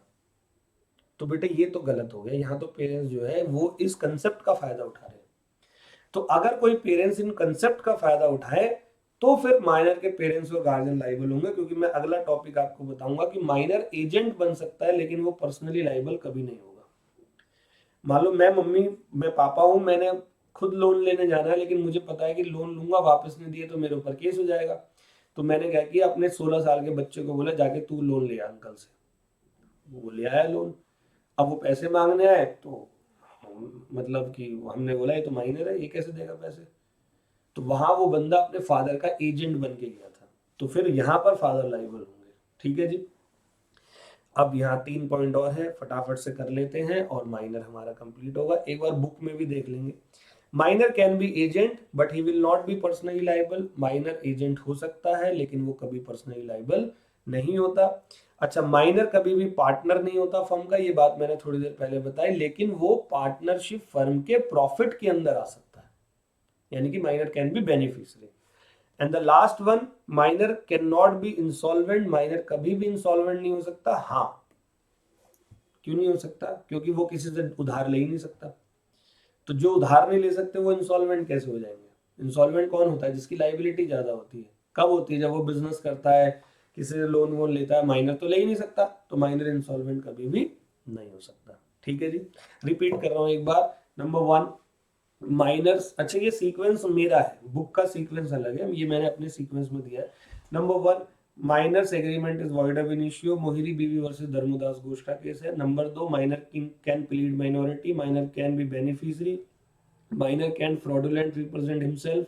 तो बेटे ये तो गलत हो गया। यहाँ तो पेरेंट्स जो है वो इस कंसेप्ट का फायदा उठा रहे हैं। तो अगर कोई पेरेंट्स इन कंसेप्ट का फायदा उठाए तो फिर माइनर के पेरेंट्स और गार्जियन लाइबल होंगे, क्योंकि मैं अगला टॉपिक आपको बताऊंगा कि माइनर एजेंट बन सकता है लेकिन वो पर्सनली लाइबल कभी नहीं होगा। मान लो मैं पापा हूं, मैंने खुद लोन लेने जाना है, लेकिन मुझे पता है कि लोन लूंगा, वापस नहीं दिए तो मेरे ऊपर केस हो जाएगा। तो मैंने क्या किया, अपने 16 साल के बच्चे को बोला जाके तू लोन ले आ अंकल से। वो ले आया लोन। अब वो पैसे मांगने आए तो मतलब कि हमने बोला ये तो माइनर है, ये कैसे देगा पैसे। तो वहां वो बंदा अपने फादर का एजेंट बन के गया था, तो फिर यहाँ पर फादर लाइबल होंगे। ठीक है जी। अब यहाँ 3 पॉइंट और है, फटाफट से कर लेते हैं और माइनर हमारा कंप्लीट होगा। एक बार बुक में भी देख लेंगे। Minor can B agent but he will not be personally liable. Minor agent हो सकता है लेकिन वो कभी पर्सनली लाइबल नहीं होता। अच्छा, माइनर कभी भी पार्टनर नहीं होता फर्म का, ये बात मैंने थोड़ी देर पहले बताई, लेकिन वो पार्टनरशिप फर्म के प्रॉफिट के अंदर आ सकता है, यानी कि minor can be beneficiary. And the last one, minor can not B insolvent. Minor कभी भी इंसॉल्वेंट नहीं हो सकता। हाँ, क्यों नहीं हो सकता? क्योंकि वो किसी से उधार ले ही नहीं सकता। तो जो उधार नहीं ले सकते वो इंसॉल्वेंट कैसे हो जाएंगे? इंसॉल्वेंट कौन होता है? जिसकी लाइबिलिटी ज्यादा होती है। कब होती है? जब वो बिजनेस करता है, किसी से लोन वोन लेता है। माइनर तो ले ही नहीं सकता, तो माइनर इंसॉल्वेंट कभी भी नहीं हो सकता। ठीक है जी, रिपीट कर रहा हूं एक बार। Number 1, miners. अच्छा, ये सीक्वेंस मेरा है, बुक का सीक्वेंस अलग है, ये मैंने अपने सीक्वेंस में दिया है। Number 1, miners agreement is void of initio, Mohori Bibee versus Dharmodas Ghose का केस है। Number 2, minor can plead minority, minor can be beneficiary, minor can fraudulent represent himself,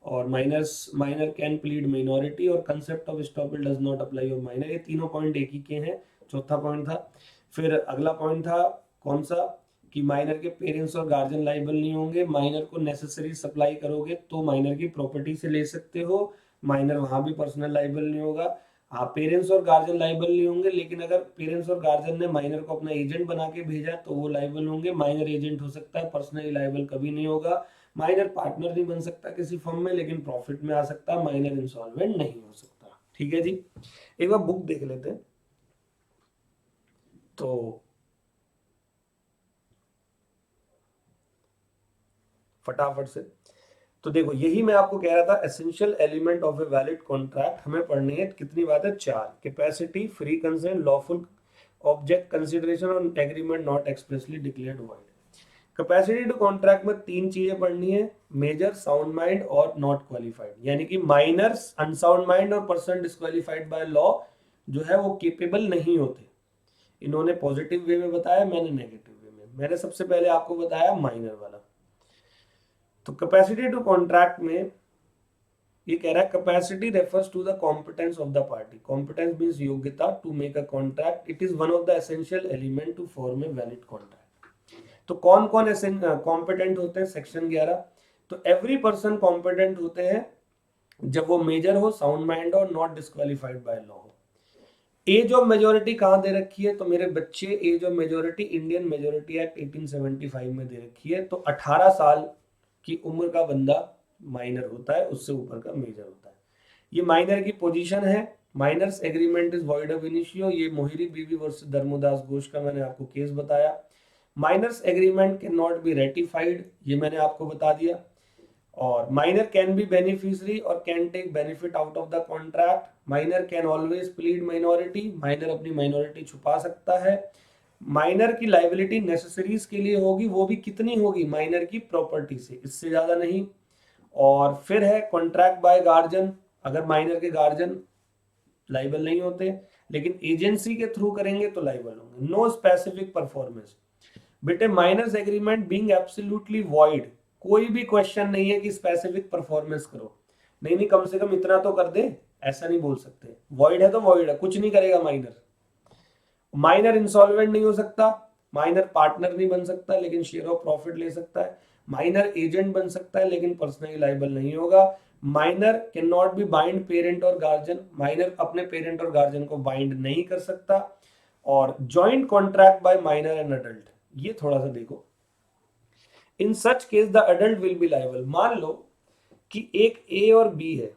और माइनर कैन प्लीड माइनॉरिटी, और concept of estoppel does not apply on minor. ये तीनों point एक ही के हैं। चौथा पॉइंट था। फिर अगला पॉइंट था कौन सा, कि माइनर के पेरेंट्स और गार्जियन लाइबल नहीं होंगे। माइनर को नेसेसरी सप्लाई करोगे तो माइनर की प्रॉपर्टी से ले सकते हो, माइनर वहां भी पर्सनल लाइबल नहीं होगा। हाँ, पेरेंट्स और गार्जियन लाइबल नहीं होंगे, लेकिन अगर पेरेंट्स और गार्जियन ने माइनर को अपना एजेंट बना के भेजा तो वो लाइबल होंगे। माइनर एजेंट हो सकता है, पर्सनली लाइबल कभी नहीं होगा। माइनर पार्टनर नहीं बन सकता किसी फर्म में, लेकिन प्रॉफिट में आ सकता है। माइनर इंसॉल्वेंट नहीं हो सकता। ठीक है जी, एक बार बुक देख लेते हैं। तो फटाफट से, तो देखो यही मैं आपको कह रहा था, essential element of a valid contract हमें पढ़नी है। कितनी बात है? 4। Capacity, free consent, lawful object consideration और agreement not expressly declared void. Capacity to contract में 3 चीजें पढ़नी है, मेजर, साउंड माइंड और नॉट क्वालिफाइड। यानी कि माइनर्स, अनसाउंड माइंड और पर्सन डिस्क्वालिफाइड बाय लॉ जो है वो केपेबल नहीं होते। इन्होंने पॉजिटिव वे में बताया, मैंने नेगेटिव वे में। मैंने सबसे पहले आपको बताया माइनर वाला। तो कैपेसिटी टू कॉन्ट्रैक्ट में ये कह रहा है, capacity refers to the competence of the party. Competence means योग्यता to make a contract. It is one of the essential element to form a valid contract. तो कौन कौन कॉम्पिटेंट होते हैं? सेक्शन 11। तो एवरी पर्सन कॉम्पिटेंट होते हैं जब वो मेजर हो, साउंड माइंड हो, नॉट डिस्क्वालिफाइड बाय लॉ हो। एज ऑफ मेजोरिटी कहाँ दे रखी है? तो मेरे बच्चे age of majority Indian majority act 1875 में दे रखी है। तो 18 साल की उम्र का बंदा माइनर होता है, उससे ऊपर का मेजर होता है। ये माइनर की पोजीशन है। Minor's agreement is void of initio, ये मोहिरी बीवी वर्सेस धर्मोदास घोष का मैंने आपको केस बताया। Minor's agreement can not be ratified, ये मैंने आपको बता दिया। और माइनर कैन बी बेनिफिशियरी और can take benefit out of the contract. Minor can always plead minority, minor अपनी माइनॉरिटी छुपा सकता है। माइनर की लाइबिलिटी नेसेसरीज के लिए होगी, वो भी कितनी होगी? माइनर की प्रॉपर्टी से, इससे ज्यादा नहीं। और फिर है कॉन्ट्रैक्ट बाय गार्जियन, अगर माइनर के गार्जियन लाइबल नहीं होते, लेकिन एजेंसी के थ्रू करेंगे तो लाइबल होंगे। नो स्पेसिफिक परफॉर्मेंस, बेटे minor's agreement being absolutely void, कोई भी क्वेश्चन नहीं है कि स्पेसिफिक परफॉर्मेंस करो, नहीं नहीं कम से कम इतना तो कर दे, ऐसा नहीं बोल सकते। वॉइड है तो वॉइड है, कुछ नहीं करेगा माइनर। माइनर इंसॉल्वेंट नहीं हो सकता, माइनर पार्टनर नहीं बन सकता लेकिन शेयर ऑफ प्रॉफिट ले सकता है। माइनर एजेंट बन सकता है लेकिन पर्सनली लाइबल नहीं होगा। Minor can not be bind parent और गार्जियन, माइनर अपने पेरेंट और गार्जियन को बाइंड नहीं कर सकता। और joint contract by minor and adult, ये थोड़ा सा देखो। In such case the adult will be liable. मान लो कि एक ए और बी है,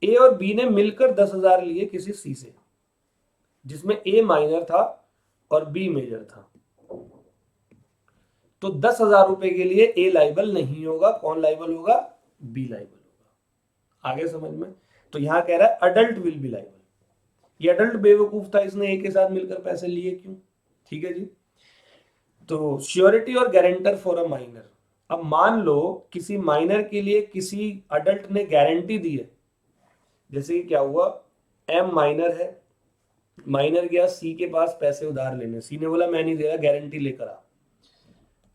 ए और बी ने मिलकर 10,000 लिए किसी सी से, जिसमें ए माइनर था और बी मेजर था। तो 10,000 रुपए के लिए ए लाइबल नहीं होगा, कौन लाइबल होगा? बी लाइबल होगा। आगे समझ में? तो यहां कह रहा है अडल्ट विल बी लाइबल। ये अडल्ट बेवकूफ था, इसने ए के साथ मिलकर पैसे लिए क्यों? ठीक है जी। तो श्योरिटी और गारंटर फॉर अ माइनर, अब मान लो किसी माइनर के लिए किसी अडल्ट ने गारंटी दी है। जैसे कि क्या हुआ, एम माइनर है, माइनर गया सी के पास पैसे उधार लेने, सी ने बोला मैं नहीं दे रहा, गारंटी लेकर आ।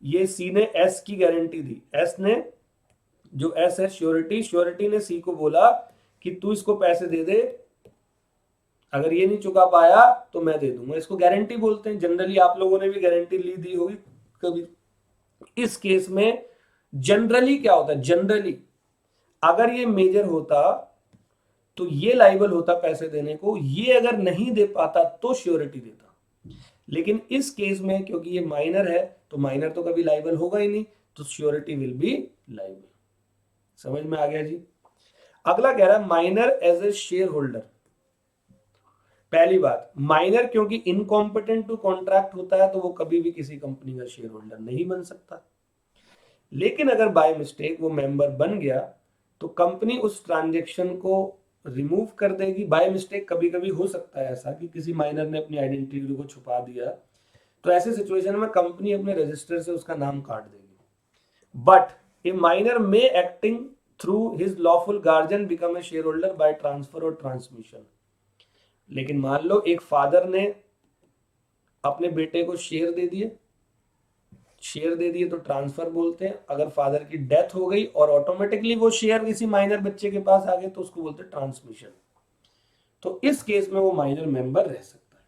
ये सी ने एस की गारंटी दी, एस ने, जो एस है श्योरिटी, श्योरिटी ने सी को बोला कि तू इसको पैसे दे दे, अगर ये नहीं चुका पाया तो मैं दे दूंगा। इसको गारंटी बोलते हैं। जनरली आप लोगों ने भी गारंटी ली दी होगी कभी। इस केस में जनरली क्या होता है, जनरली अगर ये मेजर होता तो ये लाइबल होता पैसे देने को, ये अगर नहीं दे पाता तो श्योरिटी देता। लेकिन इस केस में क्योंकि ये माइनर है तो माइनर तो कभी लाइबल होगा ही नहीं, तो श्योरिटी विल बी लाइबल। समझ में आ गया जी। अगला कह रहा है minor as a shareholder. पहली बात, माइनर क्योंकि इनकॉम्पिटेंट टू कॉन्ट्रैक्ट होता है तो वो कभी भी किसी कंपनी का शेयर होल्डर नहीं बन सकता। लेकिन अगर बाय मिस्टेक वो मेंबर बन गया तो कंपनी उस ट्रांजेक्शन को रिमूव कर देगी। बाय मिस्टेक कभी कभी हो सकता है ऐसा कि किसी माइनर ने अपनी आइडेंटिटी को छुपा दिया, तो ऐसे सिचुएशन में कंपनी अपने रजिस्टर से उसका नाम काट देगी। बट ए माइनर में acting through his lawful guardian become a share holder by transfer और ट्रांसमिशन। लेकिन मान लो एक फादर ने अपने बेटे को शेयर दे दिए, शेयर दे दिए तो ट्रांसफर बोलते हैं। अगर फादर की डेथ हो गई और ऑटोमेटिकली वो शेयर किसी माइनर बच्चे के पास आ गए तो उसको बोलते हैं ट्रांसमिशन। तो इस केस में वो माइनर मेंबर रह सकता है।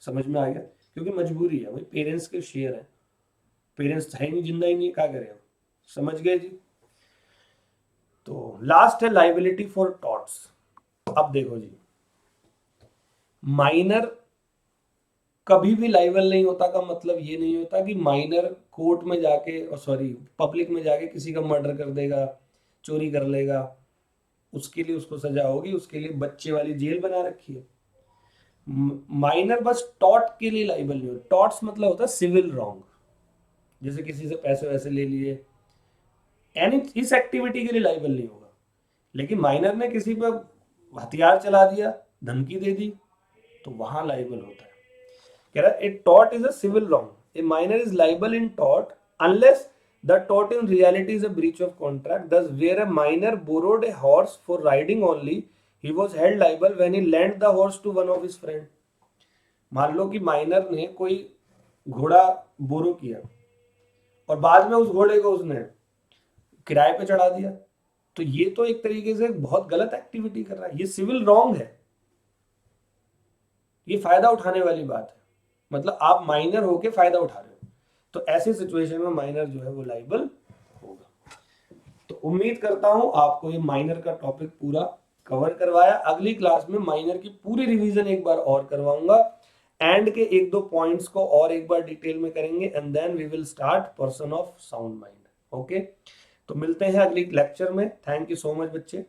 समझ में आ गया? क्योंकि मजबूरी है भाई, पेरेंट्स के शेयर है, पेरेंट्स है नहीं, जिंदा ही नहीं, क्या करें। समझ गए जी। तो लास्ट है लाइबिलिटी फॉर टॉर्ट्स। अब देखो जी, माइनर कभी भी लाइबल नहीं होता का मतलब ये नहीं होता कि माइनर कोर्ट में जाके, सॉरी पब्लिक में जाके किसी का मर्डर कर देगा, चोरी कर लेगा, उसके लिए उसको सजा होगी, उसके लिए बच्चे वाली जेल बना रखी है। माइनर बस टॉर्ट के लिए लाइबल नहीं होता। टॉर्ट्स मतलब होता है सिविल रॉन्ग, जैसे किसी से पैसे वैसे ले लिए, यानी इस एक्टिविटी के लिए लाइबल नहीं होगा। लेकिन माइनर ने किसी पर हथियार चला दिया, धमकी दे दी, तो वहां लाइबल होता है। कह रहा है a tort is a civil wrong, a minor is liable in tort unless the tort in reality is a breach of contract. Thus where a minor borrowed a horse for riding only, he was held liable when he lent the horse to one of his friend। मान लो कि minor ने कोई घोड़ा बोरो किया और बाद में उस घोड़े को उसने किराए पे चढ़ा दिया, तो ये तो एक तरीके से बहुत गलत एक्टिविटी कर रहा है, ये सिविल रॉन्ग है, ये फायदा उठाने वाली बात है। मतलब आप माइनर होके फायदा उठा रहे हो, तो ऐसी सिचुएशन में माइनर जो है वो लाइबल होगा। तो उम्मीद करता हूं आपको ये माइनर का टॉपिक पूरा कवर करवाया। अगली क्लास में माइनर की पूरी रिवीजन एक बार और करवाऊंगा, एंड के एक दो पॉइंट्स को और एक बार डिटेल में करेंगे, and then we will start person of sound mind. Okay, तो मिलते हैं अगली लेक्चर में। थैंक यू सो मच बच्चे।